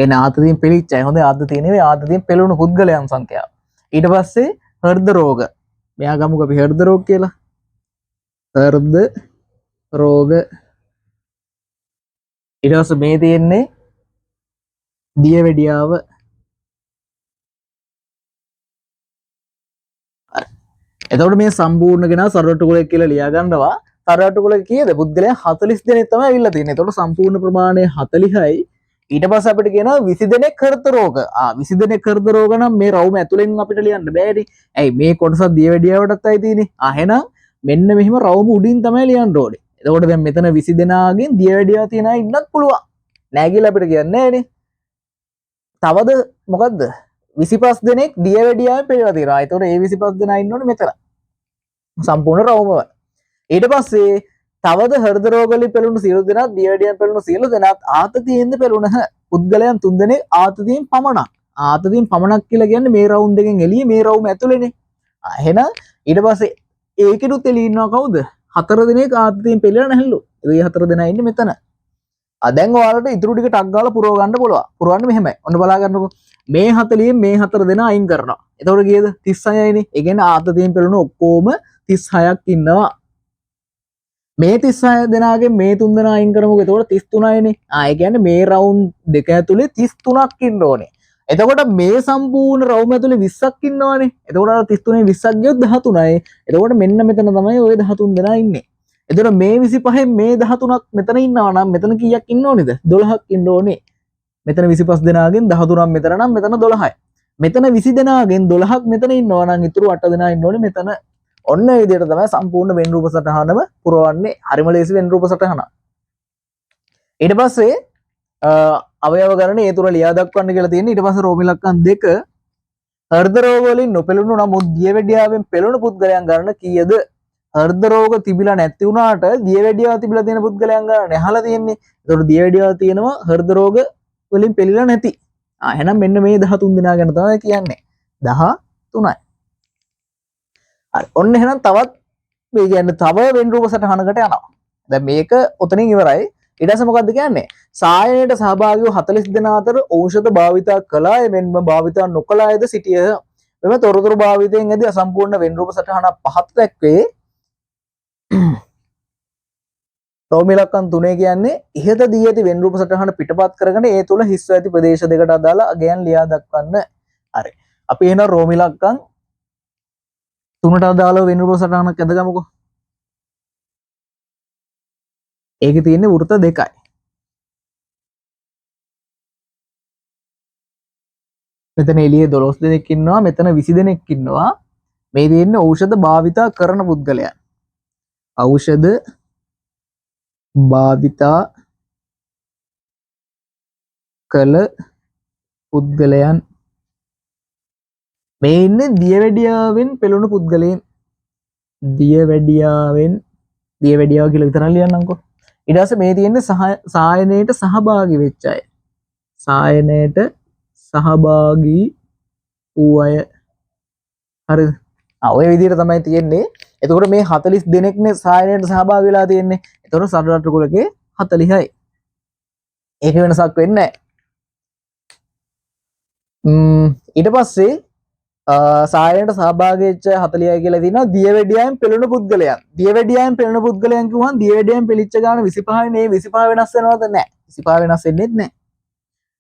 එන ආතතියෙන් පෙළිච්ච අය. හොඳයි ආතතිය නෙවෙයි ආතතියෙන් පෙළුණු පුද්ගලයන් සංඛ්‍යාව. ඊට පස්සේ හෘද රෝග. මෙයා ගමුක අපි හෘද රෝග කියලා. හෘද රෝග. ඊට පස්සේ මේ තියෙන්නේ දියවැඩියාව. එතකොට මේ සම්පූර්ණ කෙනා සරලට කුලයක් කියලා ලියා ගන්නවා. සරලට කුලක කීයද? පුද්ගලයන් 40 දෙනෙක් තමයි අවිල්ලා තියෙන්නේ. එතකොට සම්පූර්ණ ප්‍රමාණය 40යි. ඊට පස්සේ අපිට කියනවා 20 දෙනෙක් හෘද රෝග. 20 දෙනෙක් හෘද රෝග නම් මේ රවුම ඇතුලෙන් අපිට ලියන්න බෑනේ. ඇයි මේ කොටස දියවැඩියාවටත් අයි තියෙන්නේ. එහෙනම් මෙන්න මෙහිම රවුම උඩින් තමයි ලියන්න ඕනේ. එතකොට දැන් මෙතන 20 දෙනාගෙන් දියවැඩියාව තියන අය ඉන්නත් පුළුවන්. නෑ කියලා අපිට කියන්නේ නෑනේ. තවද මොකද්ද? 25 දෙනෙක් දියවැඩියාවෙන් පෙළලා තියෙනවා. ඒතකොට ඒ 25 දෙනා ඉන්න ඕනේ මෙතන. සම්පූර්ණ රවුම. ඊට පස්සේ තවද හෘද රෝග වලින් පෙළුණු සියලු දෙනා දියවැඩියාවෙන් පෙළුණු සියලු දෙනාත් ආතතියෙන්ද පෙළුණහ. පුද්ගලයන් 3 දෙනෙක් ආතතියෙන් පමණක්. ආතතියෙන් පමණක් කියලා කියන්නේ මේ රවුම් දෙකෙන් එළිය මේ රවුම ඇතුලේනේ. එහෙනම් ඊට පස්සේ ඒකෙනුත් එළිය ඉන්නවා කවුද? 4 දෙනෙක් ආතතියෙන් පෙළලා නැහැලු. ඒ 4 දෙනා ඉන්නේ මෙතන. දැන් ඔයාලට ඉතුරු ටික ටක් ගාලා පුරව ගන්න පුළුවන්. පුරවන්න මෙහෙමයි. ඔන්න බලා ගන්නකො. මේ 40න් මේ 4 දෙනා අයින් කරනවා. එතකොට කීයද? 36යිනේ. ඒ කියන්නේ ආතතියෙන් පෙළුණු ඔක්කොම 36ක් ඉන්නවා. මේ 36 දෙනාගෙන් මේ 3 දෙනා අයින් කරමුකෝ. එතකොට 33යිනේ. ඒ කියන්නේ මේ රවුම් දෙක ඇතුලේ 33ක් ඉන්න ඕනේ. එතකොට මේ සම්පූර්ණ රවුම ඇතුලේ 20ක් ඉන්නවනේ. එතකොට අර 33න් 20ක් ගියොත් 13යි. එතකොට මෙන්න මෙතන තමයි ওই 13 දෙනා ඉන්නේ. එතකොට මේ 25න් මේ 13ක් මෙතන ඉන්නවා නම් මෙතන කීයක් ඉන්න ඕනේද? 12ක් ඉන්න ඕනේ. මෙතන 25 දෙනාගෙන් 13ක් මෙතන නම් මෙතන 12යි. මෙතන 20 දෙනාගෙන් 12ක් මෙතන ඉන්නවා නම් ඉතුරු 8 දෙනා ඉන්න ඕනේ මෙතන. ඔන්න ඒ විදිහට තමයි සම්පූර්ණ වෙන් රූප සටහනම පුරවන්නේ. හරිම ලේසි වෙන් රූප සටහන. ඊට පස්සේ අවයව ගණන ඒ තුර ලියා දක්වන්න කියලා තියෙන්නේ. ඊට පස්සේ රෝම ඉලක්කම් 2 හෘද රෝග වලින් නොපෙළුණු නමුත් දියවැඩියාවෙන් පෙළුණු පුද්ගලයන් ගණන කීයද? හෘද රෝග තිබිලා නැති වුණාට දියවැඩියාව තිබිලා තියෙන පුද්ගලයන් ගණන ඇහලා තියෙන්නේ. ඒතකොට දියවැඩියාව තියෙනවා හෘද රෝග වලින් පෙළිලා නැති. එහෙනම් මෙන්න මේ 13 දෙනා ගැන තමයි කියන්නේ. 13යි. හරි. ඔන්න එහෙනම් තවත් මේ කියන්නේ තව වෙන් රූප සටහනකට යනවා. දැන් මේක උතනින් ඉවරයි. ඊට පස්සේ මොකද්ද කියන්නේ? සායනයට සහභාගී වූ 40 දෙනා අතර ඖෂධ භාවිතා කළාය මෙන්ම භාවිතා නොකළායද සිටියහ. මෙම තොරතුරු භාවිතයෙන් ඇති අසම්පූර්ණ වෙන් රූප සටහන පහත් දැක්වේ. රෝම ඉලක්කම් 3 කියන්නේ ඉහත දී ඇති වෙන් රූප සටහන පිටපත් කරගෙන ඒ තුල හිස්ව ඇති ප්‍රදේශ දෙකට අදාළ අගයන් ලියා දක්වන්න. හරි. අපි එන රෝම ඉලක්කම් 3ට අදාළ වෙන් රූප සටහනක් ඇදගමුකෝ. ඒකේ තියෙන්නේ වෘත්ත දෙකයි. මෙතන එළියේ 12 දෙනෙක් ඉන්නවා, මෙතන 20 දෙනෙක් ඉන්නවා. මේ තියෙන්නේ ඖෂධ භාවිතා කරන පුද්ගලයන්. ඖෂධ භාවිතා කළ පුද්ගලයන්. මේ ඉන්නේ දියවැඩියාවෙන් පෙළුණු පුද්ගලයන්. දියවැඩියාව කියලා විතරක් ලියන්නම්කෝ. ඊට පස්සේ මේ තියෙන්නේ සායනයට සහභාගී වෙච්ච අය. සායනයට සහභාගී වූ අය. හරිද? ඔය විදිහට තමයි තියෙන්නේ. එතකොට මේ 40 දෙනෙක්නේ සායනයට සහභාගී වෙලා තියෙන්නේ. එතකොට සරලත්‍ර කුලකේ 40යි. ඒක වෙනසක් වෙන්නේ නැහැ. ඊට පස්සේ සායනයට සහභාගී වෙච්ච 40යි කියලා තියෙනවා දියවැඩියාවෙන් පෙළුණු පුද්ගලයන්. දියවැඩියාවෙන් පෙළුණු පුද්ගලයන් කිව්වහම දියවැඩියාවෙන් පෙළිච්ච ගාන 25 නේ 25 වෙනස් වෙනවද නැහැ. 25 වෙනස් වෙන්නේ නැහැ.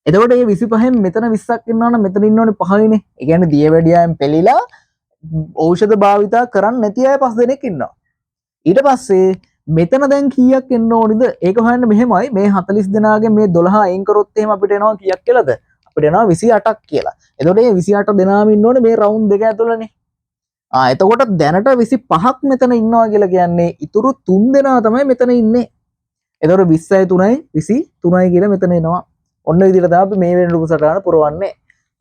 එතකොට මේ 25න් මෙතන 20ක් ඉන්නවනම් මෙතන ඉන්නෝනේ 5යිනේ. ඒ කියන්නේ දියවැඩියාවෙන් පෙළිලා ඖෂධ භාවිතා කරන්නේ නැති අය 5 දෙනෙක් ඉන්නවා. ඊට පස්සේ මෙතන දැන් කීයක් එන්න ඕනිද? ඒක හොයන්න මෙහෙමයි. මේ 40 දෙනාගෙන් මේ 12 අයින් කරොත් එහෙම අපිට එනවා කීයක් කියලාද? අපිට එනවා 28ක් කියලා. එතකොට මේ 28 දෙනාම ඉන්න ඕනේ මේ රවුන්ඩ් දෙක ඇතුළනේ. එතකොට දැනට 25ක් මෙතන ඉන්නවා කියලා කියන්නේ ඉතුරු 3 දෙනා තමයි මෙතන ඉන්නේ. එතකොට 20යි 3යි 23යි කියලා මෙතන එනවා. ඔන්න විදිහට තමයි අපි මේ වෙන රූප සටහන පුරවන්නේ.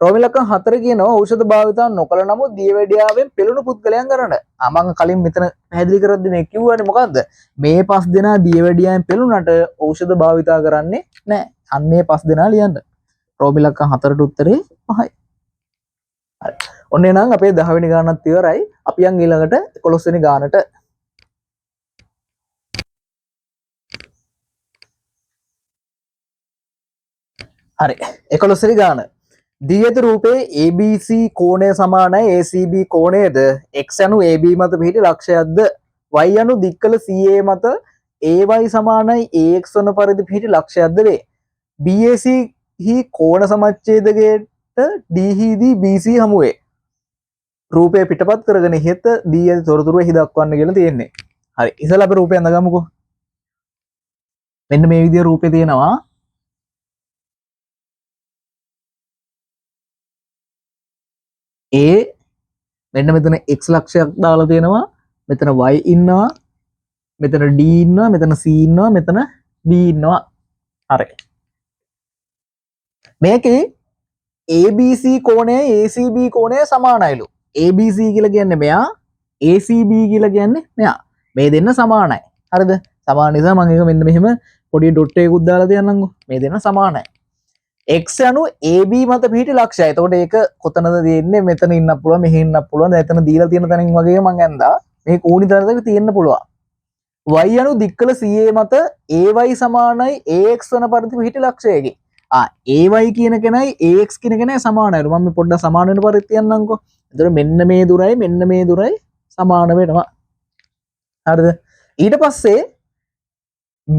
රෝම ඉලක්කම් 4 කියනවා ඖෂධ භාවිතා නොකළ නමුත් දියවැඩියාවෙන් පෙළුණු පුද්ගලයන් ගන්නට. මම කලින් මෙතන පැහැදිලි කරද්දී මේ කිව්වනේ මොකද්ද? මේ 5 දෙනා දියවැඩියාවෙන් පෙළුණාට ඖෂධ භාවිතා කරන්නේ නැහැ. අන්නේ 5 දෙනා ලියන්න. රෝම ඉලක්කම් 4ට උත්තරේ 5යි. හරි. ඔන්න එහෙනම් අපේ 10 වෙනි ගානත් ඉවරයි. අපි යන් ඊළඟට 11 වෙනි ගානට. හරි. 11 වෙනි ගාන. දී ඇති රූපයේ ABC කෝණය සමානයි ACB කෝණයද x යනු AB මත පිහිටි ලක්ෂයක්ද y යනු දික්කල CA මත AY සමානයි AX වන පරිදි පිහිටි ලක්ෂයක්ද වේ. BAC හි කෝණ සමච්ඡේදකයට D හිදී BC හමු වේ. රූපය පිටපත් කරගෙන ඉහත දී ඇති තොරතුරු එහි දක්වන්න කියලා තියෙන්නේ. හරි. ඉතින් අපි රූපය අඳගමුකෝ. මෙන්න මේ විදිහේ රූපේ තියෙනවා. මෙන්න මෙතන x ලක්ෂයක් දාලා තියෙනවා, මෙතන y ඉන්නවා, මෙතන d ඉන්නවා, මෙතන c ඉන්නවා, මෙතන b ඉන්නවා. හරි. මේකේ ABC කෝණය ACB කෝණය සමානයිලු. ABC කියලා කියන්නේ මෙයා, ACB කියලා කියන්නේ මෙයා. මේ දෙන්න සමානයි. හරිද? සමාන නිසා මම ඒක මෙන්න මෙහෙම පොඩි ඩොට් එකකුත් දාලා තියන්නම්කෝ. මේ දෙන්න සමානයි. x යනු AB මත පිහිටි ලක්ෂයයි. එතකොට ඒක කොතනද තියෙන්නේ? මෙතන ඉන්න පුළුවන්, මෙහෙ ඉන්න පුළුවන්. දැන් එතන දීලා තියෙන තැනින් වගේ මම ඇඳා. මේ කෝණි තැනක තියෙන්න පුළුවන්. y යනු දික්කල CA මත AY සමානයි AX වන පරිදි පිහිටි ලක්ෂයකි. AY කියන කෙනයි AX කියන කෙනයි සමානයිලු. මම පොඩ්ඩක් සමාන වෙන පරිදි තියන්නම්කෝ. එතකොට මෙන්න මේ දුරයි මෙන්න මේ දුරයි සමාන වෙනවා. හරිද? ඊට පස්සේ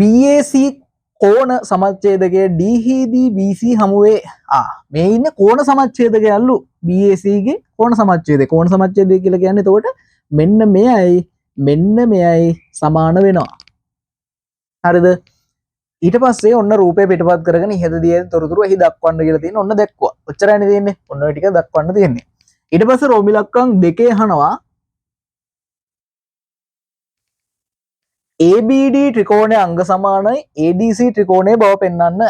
BAC කෝණ සමච්ඡේදකයේ D හිදී BC හමුවේ. මේ ඉන්නේ කෝණ සමච්ඡේදකයල්ලු. BAC ගේ කෝණ සමච්ඡේදය. කෝණ සමච්ඡේදය කියලා කියන්නේ එතකොට මෙන්න මෙයයි සමාන වෙනවා. හරිද? ඊට පස්සේ ඔන්න රූපය පිටපත් කරගෙන ඉහතදී ඇති තොරතුරු එහි දක්වන්න කියලා තියෙන. ඔන්න දැක්කුවා. ඔච්චරයිනේ තියෙන්නේ. ඔන්න ඔය ටික දක්වන්න තියෙන්නේ. ඊට පස්සේ රෝම ඉලක්කම් 2 අහනවා ABD ත්‍රිකෝණය අංග සමානයි ADC ත්‍රිකෝණය බව පෙන්වන්න.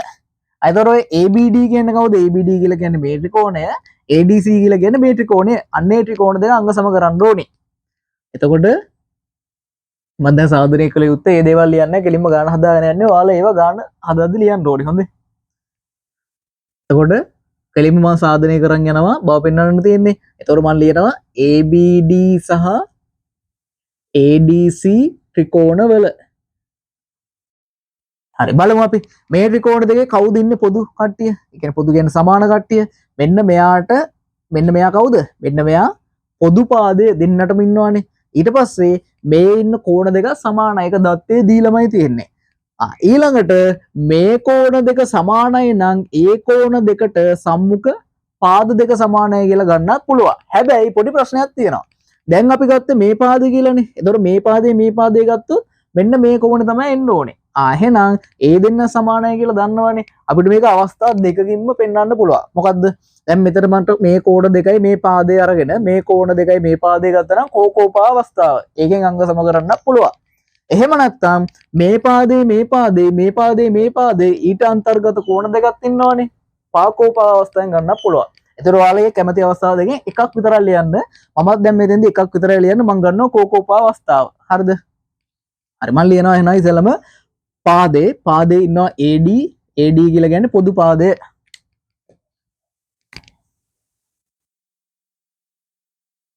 එතකොට ඔය ABD කියන්නේ කවුද? ABD කියලා කියන්නේ මේ ත්‍රිකෝණය, ADC කියලා කියන්නේ මේ ත්‍රිකෝණය. අන්නේ ත්‍රිකෝණ දෙක අංග සම කරන්න ඕනේ. එතකොට මම දැන් සාධනය කළ යුත්තේ මේ දේවල් ලියන්නේ කෙලින්ම ගාන හදාගෙන යන්නේ. ඔයාලා ඒවා ගාන හදද්දි ලියන්න ඕනේ. හොඳේ. එතකොට කෙලින්ම මම සාධනය කරන් යනවා බව පෙන්වන්න තියෙන්නේ. එතකොට මම ලියනවා ABD සහ ADC ත්‍රිකෝණ වල. හරි බලමු අපි මේ ත්‍රිකෝණ දෙකේ කවුද ඉන්නේ පොදු කට්ටිය? ඒ කියන්නේ පොදු කියන්නේ සමාන කට්ටිය. මෙන්න මෙයාට මෙන්න මෙයා කවුද? මෙන්න මෙයා පොදු පාදයේ දෙන්නටම ඉන්නවානේ. ඊට පස්සේ මේ ඉන්න කෝණ දෙක සමානයි. ඒක දත්තේ දීලමයි තියෙන්නේ. ඊළඟට මේ කෝණ දෙක සමානයි නම් ඒ කෝණ දෙකට සම්මුඛ පාද දෙක සමානයි කියලා ගන්නත් පුළුවන්. හැබැයි පොඩි ප්‍රශ්නයක් තියෙනවා. දැන් අපි ගත්ත මේ පාදේ කියලානේ. එතකොට මේ පාදේ ගත්තොත් මෙන්න මේ කෝණ තමයි එන්න ඕනේ. එහෙනම් ඒ දෙන්න සමානයි කියලා දන්නවනේ. අපිට මේක අවස්ථා දෙකකින්ම පෙන්වන්න පුළුවන්. මොකද්ද? දැන් මෙතන මන්ට මේ කෝණ දෙකයි මේ පාදේ අරගෙන මේ කෝණ දෙකයි මේ පාදේ ගත්තා නම් කෝකෝපා අවස්ථාව. ඒකෙන් අංග සම කරන්න පුළුවන්. එහෙම නැත්නම් මේ පාදේ ඊට අන්තර්ගත කෝණ දෙකක් ඉන්නවනේ. පාකෝපා අවස්ථාවෙන් ගන්න පුළුවන්. ඒතර ඔයාලගේ කැමති අවස්ථාව දෙකෙන් එකක් විතරක් ලියන්න. මමත් දැන් මෙතෙන්දී එකක් විතරයි ලියන්න. මම ගන්නවා කෝකෝපා අවස්ථාව. හරිද? හරි මම ලියනවා එහෙනම් ඉතින්ලම පාදේ ඉන්නවා AD කියලා කියන්නේ පොදු පාදය.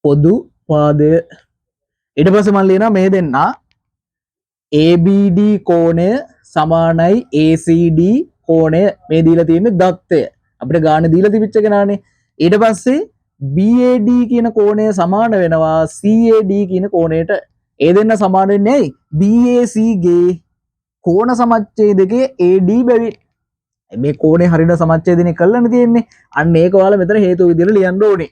පොදු පාදය. ඊට පස්සේ මම ලියනවා මේ දෙන්න ABD කෝණය සමානයි ACD කෝණය. මේ දීලා තියෙන්නේ දත්තය. අපිට ගාන දීලා තිබිච්ච කෙනානේ. ඊට පස්සේ BAD කියන කෝණය සමාන වෙනවා CAD කියන කෝණයට. ඒ දෙන්න සමාන වෙන්නේ ඇයි? BAC ගේ කෝණ සමච්ඡේදකයේ AD බැවින්. මේ කෝණේ හරියට සමච්ඡේදනය කළානේ තියෙන්නේ. අන්න ඒක ඔයාලා මෙතන හේතු විදිහට ලියන්න ඕනේ.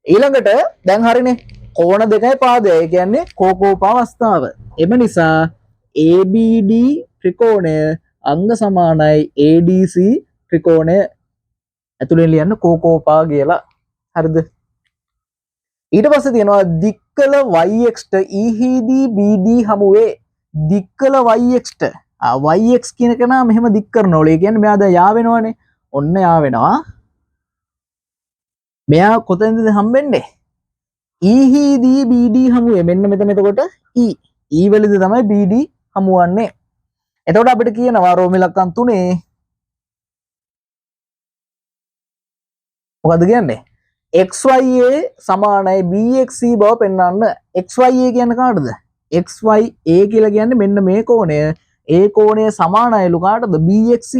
ඊළඟට දැන් හරිනේ කෝණ දෙකයි පාදය. ඒ කියන්නේ කෝකෝපා අවස්ථාව. එම නිසා ABD ත්‍රිකෝණය අංග සමානයි ADC ත්‍රිකෝණය. ඇතුලෙන් ලියන්න කෝකෝපා කියලා. හරිද? ඊට පස්සේ තියෙනවා දික්කල yx ට Eහිදී BD හමුවේ දික්කල yx ට yx කියන කෙනා මෙහෙම දික් කරනවලු. ඒ කියන්නේ මෙයා දැන් යා වෙනවනේ. ඔන්න යා වෙනවා. මෙයා කොතැනද හම්බෙන්නේ? Eහිදී BD හමුවේ. මෙන්න මෙතන එතකොට E වලදී තමයි BD හමුවන්නේ. එතකොට අපිට කියනවා රෝම ඉලක්කම් 3 මොකද්ද කියන්නේ? XYA සමානයි BXC බව පෙන්වන්න. XYA කියන්නේ කාටද? XYA කියලා කියන්නේ මෙන්න මේ කෝණය. ඒ කෝණය සමානයිලු කාටද? BXC.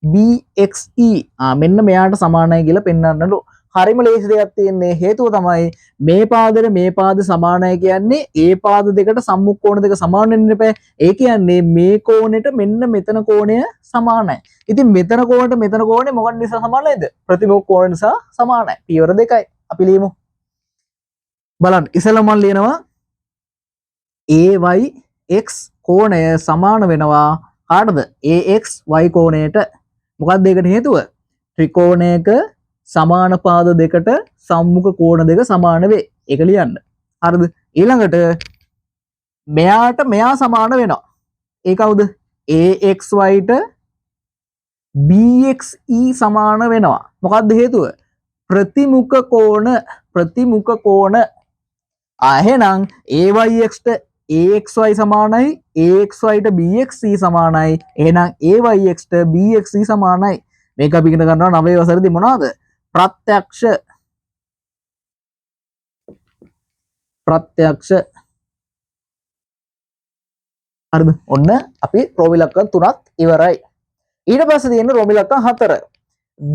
BXE. මෙන්න මෙයාට සමානයි කියලා පෙන්වන්නලු. හරිම ලේසි දෙයක් තියෙන්නේ. හේතුව තමයි මේ පාදෙට මේ පාද සමානයි කියන්නේ ඒ පාද දෙකට සම්මුඛ කෝණ දෙක සමාන වෙන්න එපා. ඒ කියන්නේ මේ කෝණයට මෙන්න මෙතන කෝණය සමානයි. ඉතින් මෙතන කෝණයට මෙතන කෝණය මොකක් නිසා සමානයිද? ප්‍රතිමුඛ කෝණ නිසා සමානයි. පියවර දෙකයි. අපි ලියමු. බලන්න. ඉස්සෙල්ලා මම ලියනවා AYX කෝණය සමාන වෙනවා කාටද? AXY කෝණයට. මොකක්ද ඒකට හේතුව? ත්‍රිකෝණයක සමාන පාද දෙකට සම්මුඛ කෝණ දෙක සමාන වේ. ඒක ලියන්න. හරිද? ඊළඟට මෙයාට මෙයා සමාන වෙනවා. ඒ කවුද? AXY ට BXE සමාන වෙනවා. මොකක්ද හේතුව? ප්‍රතිමුඛ කෝණ. එහෙනම් AYX ට AXY සමානයි, AXY ට BXC සමානයි. එහෙනම් AYX ට BXC සමානයි. මේක අපි ඉගෙන ගන්නවා 9 වසරේදී මොනවද? ප්‍රත්‍යක්ෂ. හරිද? ඔන්න අපි රෝම ඉලක්කම් 3ක් ඉවරයි. ඊට පස්සේ තියෙන රෝම ඉලක්කම් 4.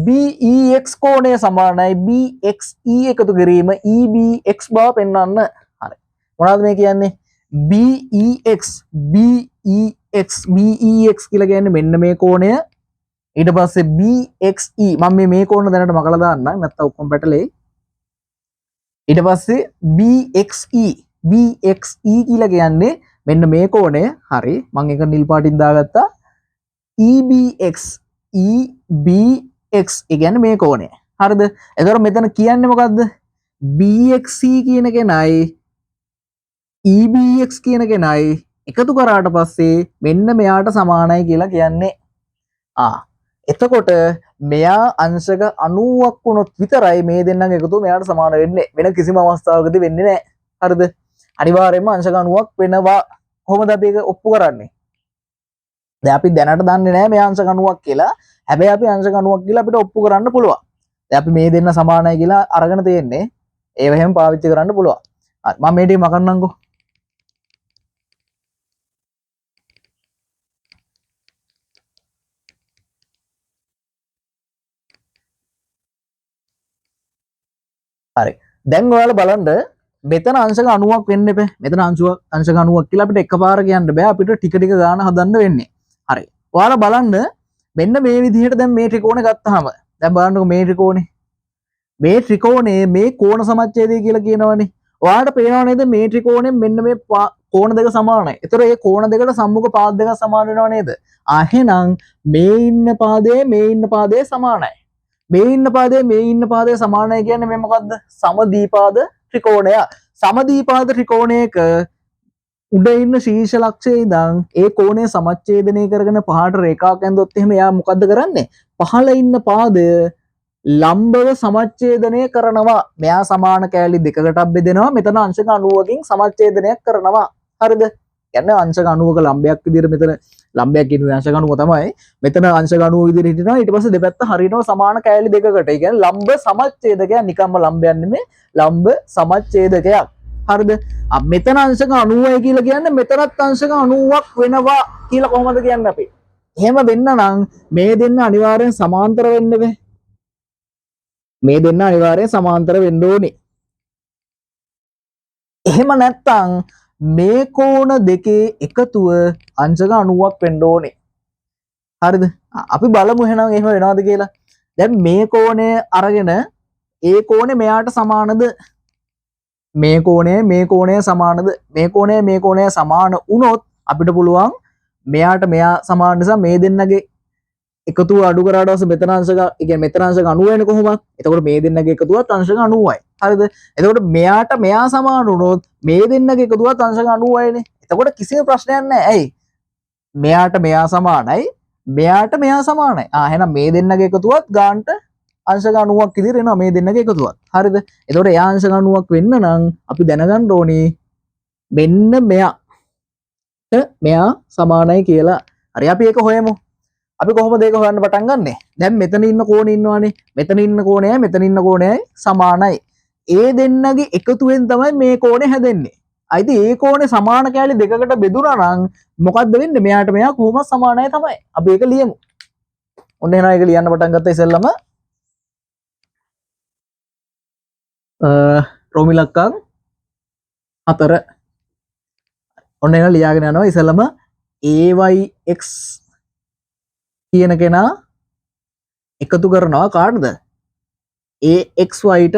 BEX කෝණය සමානයි BXE එකතු කිරීම EBX බව පෙන්වන්න. හරි. මොනවද මේ කියන්නේ? BEX කියලා කියන්නේ මෙන්න මේ කෝණය. ඊට පස්සේ BXE මම මේ කෝණ දැනට මකලා දාන්නම් නැත්නම් ඔක්කොම පැටලෙයි. ඊට පස්සේ BXE කියලා කියන්නේ මෙන්න මේ කෝණය. හරි මම ඒක නිල් පාටින් දාගත්තා. EBX ඒ කියන්නේ මේ කෝණය. හරිද? එතකොට මෙතන කියන්නේ මොකද්ද? BXC කියන කෙනයි EBX කියන කෙනයි එකතු කරාට පස්සේ මෙන්න මෙයාට සමානයි කියලා කියන්නේ. එතකොට මෙයා අංශක 90ක් වුණොත් විතරයි මේ දෙන්නගේ එකතුව මෙයාට සමාන වෙන්නේ. වෙන කිසිම අවස්ථාවකදී වෙන්නේ නැහැ. හරිද? අනිවාර්යයෙන්ම අංශක 90ක් වෙනවා. කොහොමද අපි ඒක ඔප්පු කරන්නේ? දැන් අපි දැනට දන්නේ නැහැ මේ අංශක 90ක් කියලා. හැබැයි අපි අංශක 90ක් කියලා අපිට ඔප්පු කරන්න පුළුවන්. දැන් අපි මේ දෙන්න සමානයි කියලා අරගෙන තියෙන්නේ. ඒව එහෙම පාවිච්චි කරන්න පුළුවන්. හරි මම මේ ටික මකන්නම්කෝ. හරි. දැන් ඔයාලා බලන්න මෙතන අංශක 90ක් වෙන්න එපා. මෙතන අංශක 90ක් කියලා අපිට එකපාර කියන්න බෑ. අපිට ටික ටික ගාන හදන්න වෙන්නේ. හරි. ඔයාලා බලන්න මෙන්න මේ විදිහට දැන් මේ ත්‍රිකෝණය ගත්තාම දැන් බලන්නකො මේ ත්‍රිකෝණේ. මේ ත්‍රිකෝණයේ මේ කෝණ සමච්ඡේදය කියලා කියනවනේ. ඔයාලට පේනව නේද මේ ත්‍රිකෝණයෙන් මෙන්න මේ කෝණ දෙක සමානයි. ඒතර මේ කෝණ දෙකට සම්මුඛ පාද දෙක සමාන වෙනව නේද? එහෙනම් මේ ඉන්න පාදයේ මේ ඉන්න පාදයේ සමානයි. මේ ඉන්න පාදයේ මේ ඉන්න පාදයේ සමානයි කියන්නේ මේ මොකද්ද? සමදීපාද ත්‍රිකෝණය. සමදීපාද ත්‍රිකෝණයක උඩ ඉන්න ශීර්ෂ ලක්ෂයේ ඉඳන් ඒ කෝණය සමච්ඡේදනය කරගෙන පහට රේඛාවක් ඇඳුවොත් එහෙම එයා මොකද්ද කරන්නේ? පහළ ඉන්න පාදය ලම්බව සමච්ඡේදනය කරනවා. මෙයා සමාන කෑලි දෙකකට බෙදෙනවා. මෙතන අංශක 90කින් සමච්ඡේදනයක් කරනවා. හරිද? කියන්නේ අංශක 90ක ලම්බයක් විදිහට මෙතන ලම්බයක් කියන්නේ අංශක 90 තමයි. මෙතන අංශක 90 විදිහට හිටිනවා. ඊට පස්සේ දෙපැත්ත හරිනවා සමාන කෑලි දෙකකට. ඒ කියන්නේ ලම්බ සමච්ඡේදකයක් නිකම්ම ලම්බයක් නෙමෙයි. ලම්බ සමච්ඡේදකයක්. හරිද? මෙතන අංශක 90යි කියලා කියන්නේ මෙතනත් අංශක 90ක් වෙනවා කියලා කොහොමද කියන්නේ අපි? එහෙම වෙන්න නම් මේ දෙන්න අනිවාර්යෙන් සමාන්තර වෙන්න බෑ. මේ දෙන්න අනිවාර්යෙන් සමාන්තර වෙන්න ඕනේ. එහෙම නැත්නම් මේ කෝණ දෙකේ එකතුව අංශක 90ක් වෙන්න ඕනේ. හරිද? අපි බලමු එහෙනම් එහෙම වෙනවද කියලා. දැන් මේ කෝණය අරගෙන ඒ කෝණය මෙයාට සමානද? මේ කෝණය සමානද? මේ කෝණය සමාන වුණොත් අපිට පුළුවන් මෙයාට මෙයා සමාන නිසා මේ දෙන්නගේ එකතුව අඩු කරාට පස්සේ මෙතන අංශක, ඒ කියන්නේ මෙතන අංශක 90 වෙන්නේ කොහොමද? එතකොට මේ දෙන්නගේ එකතුවත් අංශක 90යි. හරිද? එතකොට මෙයාට මෙයා සමාන වුණොත් මේ දෙන්නගේ එකතුවත් අංශක 90යිනේ. එතකොට කිසිම ප්‍රශ්නයක් නැහැ. ඇයි? මෙයාට මෙයා සමානයි, මෙයාට මෙයා සමානයි. එහෙනම් මේ දෙන්නගේ එකතුවත් ගාන්ට අංශක 90ක් විදිහට එනවා මේ දෙන්නගේ එකතුවත්. හරිද? එතකොට එයා අංශක 90ක් වෙන්න නම් අපි දැනගන්න ඕනේ මෙන්න මෙයා සමානයි කියලා. හරි අපි ඒක හොයමු. අපි කොහොමද ඒක හොයන්න පටන් ගන්නෙ? දැන් මෙතන ඉන්න කෝණේ ඉන්නවානේ. මෙතන ඉන්න කෝණයයි මෙතන ඉන්න කෝණයයි සමානයි. ඒ දෙන්නගේ එකතුවෙන් තමයි මේ කෝණය හැදෙන්නේ. අයිති ඒ කෝණේ සමාන කෑලි දෙකකට බෙදුනා නම් මොකද්ද වෙන්නේ? මෙයාට මෙයා කොහොමද සමානයි තමයි. අපි ඒක ලියමු. ඔන්න එහෙනම් ඒක ලියන්න පටන් ගත්තා ඉතින්ලම රෝමි ලක්කම් 4. ඔන්න එහෙනම් ලියාගෙන යනවා ඉතින්ලම AYX කියන කෙනා එකතු කරනවා කාටද? AXYට.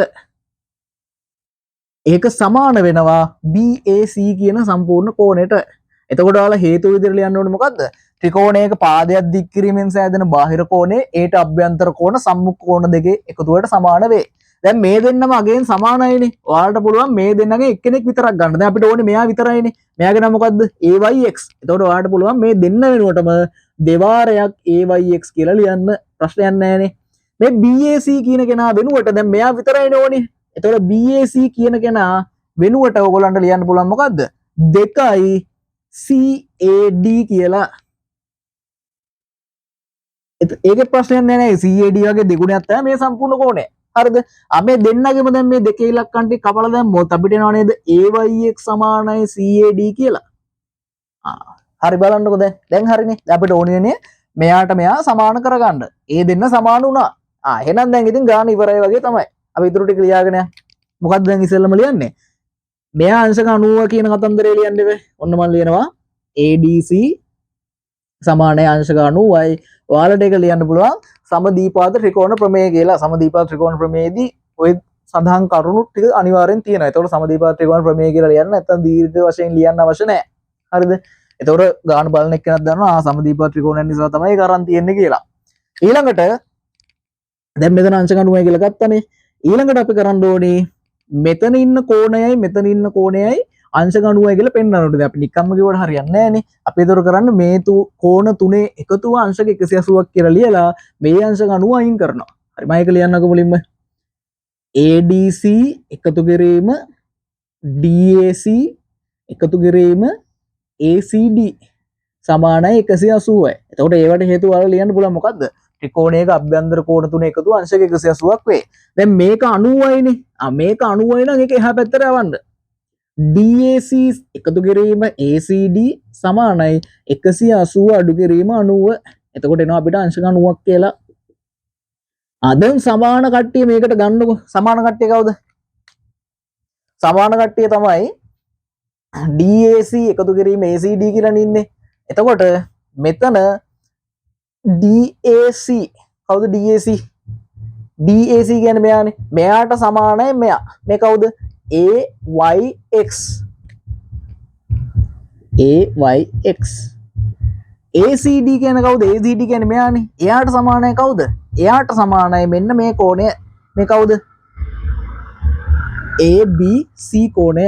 ඒක සමාන වෙනවා BAC කියන සම්පූර්ණ කෝණයට. එතකොට ඔයාලා හේතු විදිහට ලියන්න ඕනේ මොකද්ද? ත්‍රිකෝණයක පාදයක් දික් කිරීමෙන් සෑදෙන බාහිර කෝණය ඒට අභ්‍යන්තර කෝණ සම්මුඛ කෝණ දෙකේ එකතුවට සමාන වේ. දැන් මේ දෙන්නම අගෙන් සමානයිනේ. ඔයාලට පුළුවන් මේ දෙන්නගේ එක්කෙනෙක් විතරක් ගන්න. දැන් අපිට ඕනේ මෙයා විතරයිනේ. මෙයාගේ නම මොකද්ද? AYX. එතකොට ඔයාලට පුළුවන් මේ දෙන්න වෙනුවටම දෙවාරයක් AYX කියලා ලියන්න. ප්‍රශ්නයක් නැහැනේ. මේ BAC කියන කෙනා වෙනුවට දැන් මෙයා විතරයිනේ ඕනේ. එතකොට BAC කියන කෙනා වෙනුවට ඔයගොල්ලන්ට ලියන්න පුළුවන් මොකද්ද? 2යි CAD කියලා. ඒකේ ප්‍රශ්නයක් නෑ නේ. CAD වගේ දෙගුණයක් තමයි මේ සම්පූර්ණ කෝණය. හරිද? අපි දෙන්නගෙම දැන් මේ දෙකේ ඉලක්කම් ටික කපලා දැම්මොත් අපිට එනවා නේද AYX සමානයි CAD කියලා. හරි බලන්නකො දැන් හරිනේ. අපිට ඕනේ මෙයාට මෙයා සමාන කරගන්න. ඒ දෙන්න සමාන වුණා. එහෙනම් දැන් ඉතින් ගාන ඉවරයි වගේ තමයි. අපි ඊටු ටික ලියාගෙන යන්න. මොකක්ද දැන් ඉස්සෙල්ලම ලියන්නේ? මෙයා අංශක 90 කියන කතන්දරේ ලියන්න බෑ. ඔන්න මම ලියනවා ADC සමානයි අංශක 90යි. ඔයාලට ඒක ලියන්න පුළුවන් සමදීපාද ත්‍රිකෝණ ප්‍රමේය කියලා. සමදීපාද ත්‍රිකෝණ ප්‍රමේයේදී ඔය සඳහන් කරුණු ටික අනිවාර්යෙන් තියෙනවා. ඒතකොට සමදීපාද ත්‍රිකෝණ ප්‍රමේය කියලා ලියන්න නැත්නම් දීර්ඝ වශයෙන් ලියන්න අවශ්‍ය නැහැ. හරිද? ඒතකොට ගාන බලන එක්කෙනෙක් දන්නවා සමදීපාද ත්‍රිකෝණයන් නිසා තමයි කරන් තියෙන්නේ කියලා. ඊළඟට දැන් මෙතන අංශක 90යි කියලා ගත්තනේ. ඊළඟට අපි කරන්න ඕනේ මෙතන ඉන්න කෝණයයි මෙතන ඉන්න කෝණයයි අංශක 90යි කියලා පෙන්වන්න ඕනේ. අපි නිකම්ම කිව්වට හරියන්නේ නැහනේ. අපි ඒතර කරන්නේ මේ කෝණ තුනේ එකතුව අංශක 180ක් කියලා ලියලා මේ අංශක 90 අයින් කරනවා. හරි මම ඒක ලියන්නකො මුලින්ම. ADC එකතු කිරීම DAC එකතු කිරීම ACD සමානයි 180යි. එතකොට ඒවට හේතු වල ලියන්න පුළුවන් මොකද්ද? ත්‍රිකෝණයක අභ්‍යන්තර කෝණ තුන එකතු අංශක 180ක් වේ. දැන් මේක 90යිනේ. මේක 90යි නම් ඒක එහා පැත්තට යවන්න. DAC එකතු කිරීම ACD සමානයි 180 අඩු කිරීම 90. එතකොට එනවා අපිට අංශක 90ක් කියලා. දැන් සමාන කට්ටිය මේකට ගන්නකො. සමාන කට්ටිය කවුද? සමාන කට්ටිය තමයි DAC එකතු කිරීම ACD කියලා ඉන්නේ. එතකොට මෙතන DAC කවුද DAC? DAC කියන්නේ මෙයානේ. මෙයාට සමානයි මෙයා. මේ කවුද? AYX. AYX. ACD කියන්නේ කවුද? ACD කියන්නේ මෙයානේ. එයාට සමානයි කවුද? එයාට සමානයි මෙන්න මේ කෝණය. මේ කවුද? ABC කෝණය.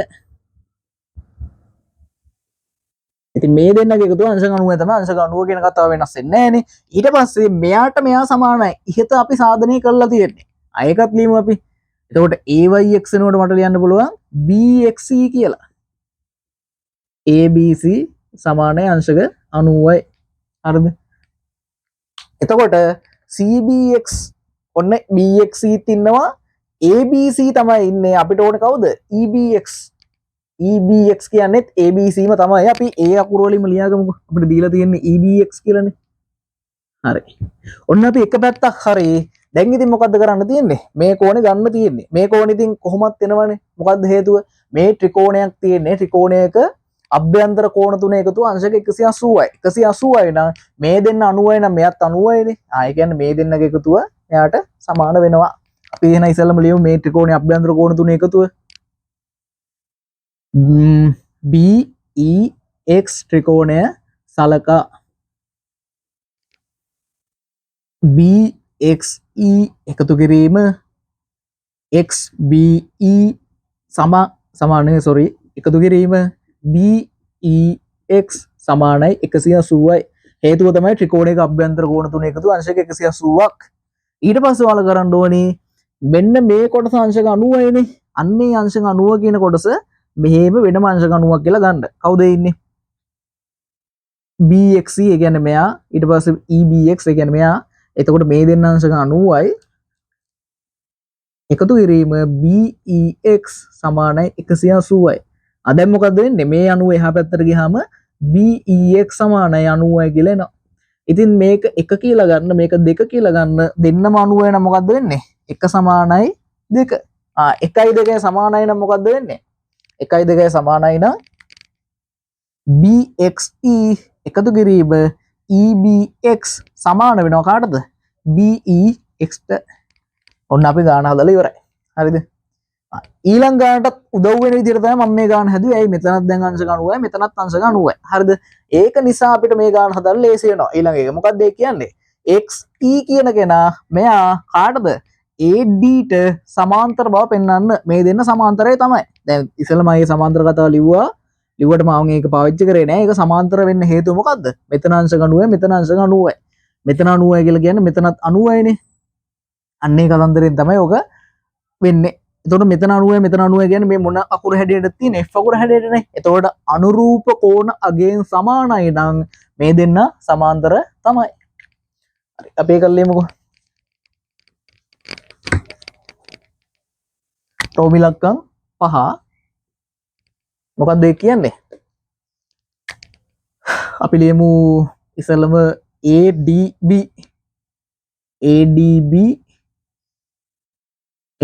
ඉතින් මේ දෙන්නගේ එකතුව අංශක 90 තමයි. අංශක 90 කියන කතාව වෙනස් වෙන්නේ නැහනේ. ඊට පස්සේ මෙයාට මෙයා සමානයි. ඉහත අපි සාධනය කරලා තියෙන්නේ. ආයෙකත් ලියමු අපි. එතකොට AYX වෙනකොට මට ලියන්න පුළුවන් BXC කියලා. ABC සමානයි අංශක 90යි. හරිද? එතකොට CBX ඔන්න BXC ඉන්නවා. ABC තමයි ඉන්නේ. අපිට ඕනේ කවුද? EBX. EBX කියන්නේත් ABC ම තමයි. අපි ඒ අකුර වලින්ම ලියාගමුකෝ. අපිට දීලා තියෙන්නේ EBX කියලානේ. හරි. ඔන්න අපි එක පැත්තක් හරි. දැන් ඉතින් මොකද්ද කරන්න තියෙන්නේ? මේ කෝණේ ගන්න තියෙන්නේ. මේ කෝණේ ඉතින් කොහොමත් එනවනේ. මොකද්ද හේතුව? මේ ත්‍රිකෝණයක් තියෙන්නේ. ත්‍රිකෝණයක අභ්‍යන්තර කෝණ තුන එකතුව අංශක 180යි. 180යි නම් මේ දෙන්න 90යි නම් මෙයත් 90යිනේ. ඒ කියන්නේ මේ දෙන්නගේ එකතුව එයාට සමාන වෙනවා. අපි එහෙනම් ඉස්සෙල්ලාම ලියමු මේ ත්‍රිකෝණයේ අභ්‍යන්තර කෝණ තුන එකතුව. BEX ත්‍රිකෝණය සලකා BXE එකතු කිරීම XBE සමානයි එකතු කිරීම BEX සමානයි 180යි. හේතුව තමයි ත්‍රිකෝණයක අභ්‍යන්තර කෝණ තුන එකතු අංශක 180ක්. ඊට පස්සේ වල කරන්න ඕනේ මෙන්න මේ කොටස අංශක 90යිනේ. අන්නේ අංශක 90 කියන කොටස මෙහෙම වෙනම අංශක 90ක් කියලා ගන්න. කවුද ඉන්නේ? BXC ඒ කියන්නේ මෙයා. ඊට පස්සේ EBX ඒ කියන්නේ මෙයා. එතකොට මේ දෙන්න අංශක 90යි එකතු කිරීම BEX සමානයි 180යි. දැන් මොකද වෙන්නේ? මේ 90 එහා පැත්තට ගියාම BEX සමානයි 90යි කියලා එනවා. ඉතින් මේක 1 කියලා ගන්න, මේක 2 කියලා ගන්න. දෙන්නම 90 නම් මොකද්ද වෙන්නේ? 1 සමානයි 2. 1යි 2යි සමානයි නම් මොකද්ද වෙන්නේ? 1යි 2යි සමානයි නම් BXE එකතු කිරීම EBX සමාන වෙනවා කාටද? BEX ට. ඔන්න අපි ගාන හදලා ඉවරයි. හරිද? ඊළඟ ගානටත් උදව් වෙන විදිහට තමයි මම මේ ගාන හැදුවේ. ඇයි මෙතනත් දැන් අංශක 90යි මෙතනත් අංශක 90යි. හරිද? ඒක නිසා අපිට මේ ගාන හදන්න ලේසි වෙනවා. ඊළඟ එක මොකක්ද ඒ කියන්නේ? XE කියන කෙනා මෙයා කාටද? AD ට සමාන්තර බව පෙන්වන්න මේ දෙන්න සමාන්තරය තමයි. දැන් ඉස්සෙල්ලා මම මේ සමාන්තර කතාව ලිව්වා. ලිව්වට මම ඒක පාවිච්චි කරේ නෑ. ඒක සමාන්තර වෙන්න හේතුව මොකද්ද? මෙතන අංශක 90යි මෙතන අංශක 90යි. මෙතන 90යි කියලා කියන්නේ මෙතනත් 90යිනේ. අන්න ඒ කතන්දරෙන් තමයි ඔක වෙන්නේ. එතකොට මෙතන 90යි මෙතන 90යි කියන්නේ මේ මොන අකුර හැඩයටද තියෙන්නේ? F අකුර හැඩයටනේ. එතකොට අනුරූප කෝණ අගෙන් සමානයි නම් මේ දෙන්න සමාන්තර තමයි. හරි අපි ඒක ලියමුකෝ. රෝමි ලක්කම් 5 මොකක්ද ඒ කියන්නේ? අපි ලියමු ඉස්සෙල්ලම ADB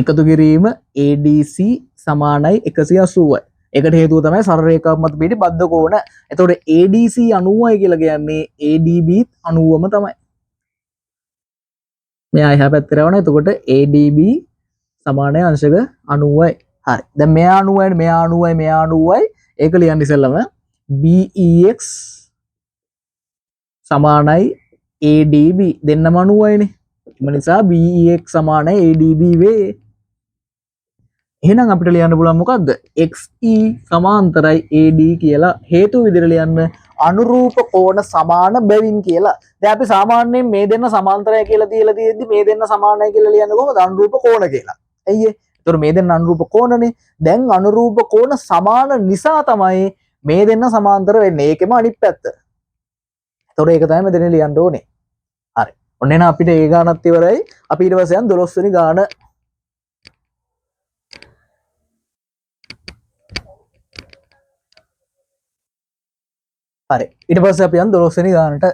එකතු කිරීම ADC සමානයි 180යි. ඒකට හේතුව තමයි සරල රේඛාවක් මත පිහිටි බද්ධ කෝණ. එතකොට ADC 90යි කියලා කියන්නේ ADB 90ම තමයි. මෙයා එහා පැත්තට යවනවා. එතකොට ADB සමානයි අංශක 90යි. හරි. දැන් මෙයා 90යි මෙයා 90යි මෙයා 90යි. ඒක ලියන්න ඉස්සෙල්ලම BEX සමානයි ADB දෙන්නම 90යිනේ. ඒ නිසා BEX සමානයි ADB වේ. එහෙනම් අපිට ලියන්න පුළුවන් මොකද්ද? XE සමාන්තරයි AD කියලා හේතු විදිහට ලියන්න අනුරූප කෝණ සමාන බැවින් කියලා. දැන් අපි සාමාන්‍යයෙන් මේ දෙන්න සමාන්තරයි කියලා තියලා තියෙද්දි මේ දෙන්න සමානයි කියලා ලියන්නේ කොහොමද? අනුරූප කෝණ කියලා. ඇයි ඒ? ඒතර මේ දෙන්න අනුරූප කෝණනේ. දැන් අනුරූප කෝණ සමාන නිසා තමයි මේ දෙන්න සමාන්තර වෙන්නේ. ඒකෙම අනිත් පැත්ත. ඒතර ඒක තමයි මෙතන ලියන්න ඕනේ. හරි. ඔන්න එන අපිට ඒ ගානත් ඉවරයි. අපි ඊට පස්සේ යන් 12 වෙනි ගාන. හරි. ඊට පස්සේ අපි යන් 12 වෙනි ගානට.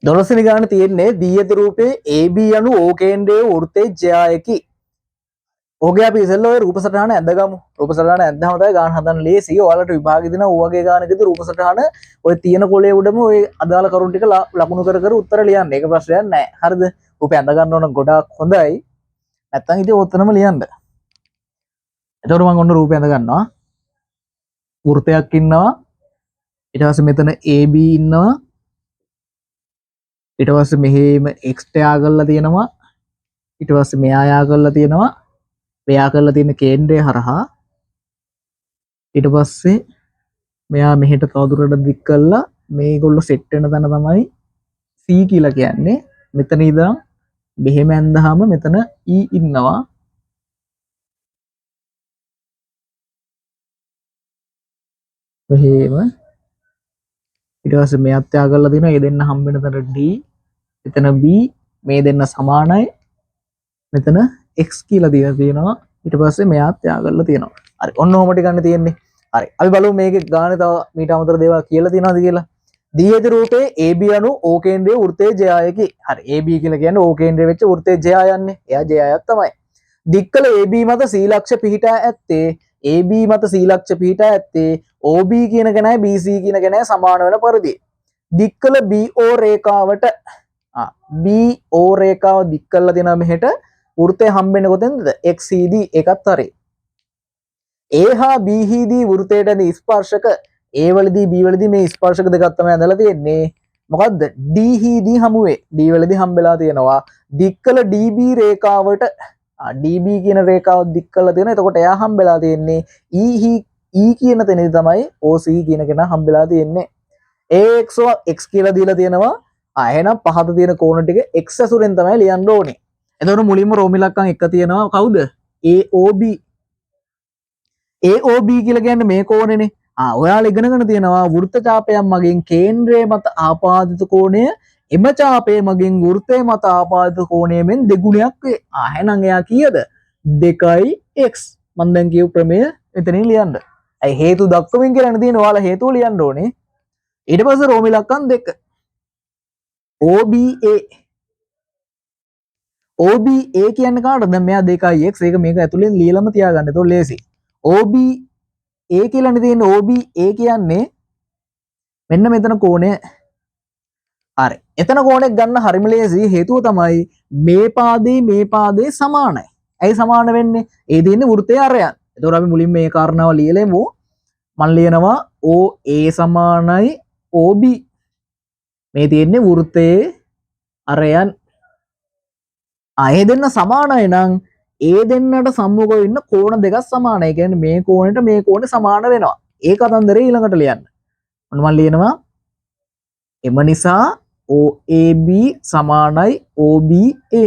12 වෙනි ගාන තියෙන්නේ දී ඇති රූපයේ AB යනු O කේන්ද්‍රයේ වෘත්තයේ ජයයකි. ඕකේ අපි ඉතින් ඔය රූප සටහන ඇඳගමු. රූප සටහන ඇඳහම තමයි ගාන හදන්න ලේසි. ඔයාලට විභාගෙ දෙන ඕවගේ ගානකදී රූප සටහන ඔය තියෙන කොලේ උඩම ඔය අදාළ කරුණු ටික ලකුණු කර කර උත්තර ලියන්න. ඒක ප්‍රශ්නයක් නෑ. හරිද? රූපය ඇඳ ගන්න ඕන ගොඩාක් හොඳයි. නැත්තම් ඉතින් ඔතනම ලියන්න. එතකොට මම ඔන්න රූපය ඇඳ ගන්නවා. වෘතයක් ඉන්නවා. ඊට පස්සේ මෙතන AB ඉන්නවා. ඊට පස්සේ මෙහෙම x ටයා කරලා තියෙනවා. ඊට පස්සේ මෙයා යා කරලා තියෙනවා. මෙයා කරලා තියෙන කේන්ද්‍රය හරහා ඊට පස්සේ මෙයා මෙහෙට තවදුරටත් දික් කළා මේගොල්ලෝ සෙට් වෙන තැන තමයි C කියලා කියන්නේ. මෙතන ඉඳන් මෙහෙම ඇඳහම මෙතන E ඉන්නවා. මෙහෙම ඊට පස්සේ මෙයාත් යා කරලා තියෙනවා. ඒ දෙන්න හම්බ වෙන තැන D. එතන B. මේ දෙන්න සමානයි. මෙතන x කියලා දීලා තියෙනවා. ඊට පස්සේ මෙයාත් යා කරලා තියෙනවා. හරි. ඔන්න ඔහොම ටිකක් තියෙන්නේ. හරි. අපි බලමු මේකේ ගානේ තව මීට අමතර දේවල් කියලා තියෙනවද කියලා. දී ඇති රූපේ AB අනු O කේන්ද්‍රයේ වෘත්තයේ ජයයකි. හරි. AB කියලා කියන්නේ O කේන්ද්‍රයේ වෙච්ච වෘත්තයේ ජය යන්නේ. එයා ජයයක් තමයි. දික්කල AB මත C ලක්ෂ පිහිටා ඇත්තේ AB මත C ලක්ෂ පිහිටා ඇත්තේ OB කියන කෙනයි BC කියන කෙනයි සමාන වෙන පරිදි. දික්කල BO රේඛාවට BO රේඛාව දික් කරලා දෙනවා මෙහෙට. වෘත්තය හම්බෙන්නේ කොතෙන්ද? XCD එකත් හරි. A හා B හිදී වෘත්තයට ඇති ස්පර්ශක A වලදී B වලදී මේ ස්පර්ශක දෙකක් තමයි ඇඳලා තියෙන්නේ. මොකද්ද? D හිදී හමුවේ. D වලදී හම්බෙලා තියෙනවා. දික්කල DB රේඛාවට DB කියන රේඛාව දික් කරලා තියෙනවා. එතකොට එයා හම්බෙලා තියෙන්නේ E කියන තැනදී තමයි OC කියන කෙනා හම්බෙලා තියෙන්නේ. AX x කියලා දීලා තියෙනවා. එහෙනම් පහත තියෙන කෝණ ටික x ඇසුරෙන් තමයි ලියන්න ඕනේ. එතකොට මුලින්ම රෝම ඉලක්කම් එක තියෙනවා කවුද? AOB. AOB කියලා කියන්නේ මේ කෝණෙනේ. ඔයාලා ඉගෙනගෙන තියෙනවා වෘත්ත ඡාපයක් මගින් කේන්ද්‍රය මත ආපාදිත කෝණය එම ඡාපය මගින් වෘත්තය මත ආපාදිත කෝණයෙන් දෙගුණයක් වේ. එහෙනම් එයා කීයද? 2x. මම දැන් කියපු ප්‍රමේය එතනින් ලියන්න. අයි හේතු දක්වමින් කියන්න තියෙන ඔයාලා හේතුව ලියන්න ඕනේ. ඊට පස්සේ රෝම ඉලක්කම් 2. OBA OBA කියන්නේ කාටද? දැන් මෙයා 2x. ඒක මේක ඇතුලෙන් ලියලම තියාගන්න. ඒක ලේසි. OBA කියලානේ තියෙන්නේ. OBA කියන්නේ මෙන්න මෙතන කෝණය. හරි. එතන කෝණයක් ගන්න හරිම ලේසි. හේතුව තමයි මේ පාදේ සමානයි. ඇයි සමාන වෙන්නේ? ඒ දෙන්නේ වෘත්තයේ අරයන්. එතකොට අපි මුලින් මේ කාරණාව ලියලෙමු. මම ලියනවා OA සමානයි OB. මේ තියෙන්නේ වෘත්තයේ අරයන්. ඒ දෙන්න සමානයි නම් ඒ දෙන්නට සම්මුඛව ඉන්න කෝණ දෙකක් සමානයි. ඒ කියන්නේ මේ කෝණයට මේ කෝණය සමාන වෙනවා. ඒ කතන්දරේ ඊළඟට ලියන්න. ඔන්න මම ලියනවා එම නිසා OAB සමානයි OBA.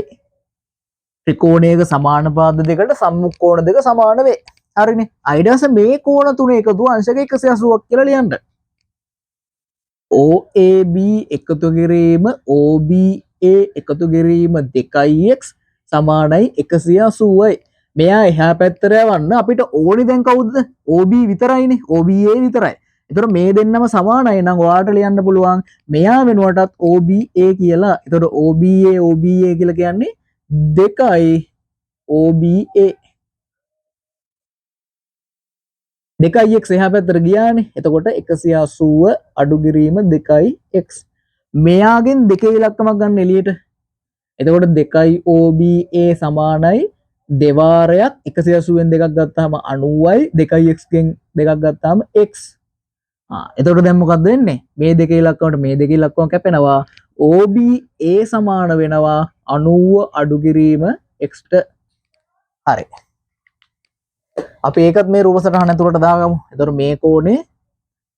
ත්‍රිකෝණයක සමාන පාද දෙකට සම්මුඛ කෝණ දෙක සමාන වේ. හරිනේ. ඊට පස්සේ මේ කෝණ තුන එකතු අංශක 180ක් කියලා ලියන්න. OAB එකතු කිරීම OBA එකතු කිරීම 2x සමානයි 180යි. මෙයා එහා පැත්තට යවන්න අපිට ඕනි දැන් කවුද? OB විතරයිනේ. OBA විතරයි. ඒතර මේ දෙන්නම සමානයි නම් ඔයාලට ලියන්න පුළුවන් මෙයා වෙනුවටත් OBA කියලා. ඒතර OBA කියලා කියන්නේ 2යි OBA. 2x එහා පැත්තට ගියානේ. එතකොට 180 අඩු කිරීම 2x. මෙයාගෙන් දෙකේ ඉලක්කමක් ගන්න එළියට. එතකොට 2යි OBA සමානයි දෙවාරයක් 180ෙන් දෙකක් ගත්තාම 90යි 2x ගෙන් දෙකක් ගත්තාම x. එතකොට දැන් මොකක්ද වෙන්නේ? මේ දෙකේ ඉලක්කමට මේ දෙකේ ඉලක්කම කැපෙනවා. OBA සමාන වෙනවා 90 අඩු කිරීම x ට. හරි. අපි ඒකත් මේ රූප සටහන ඇතුළට දාගමු. එතකොට මේ කෝණේ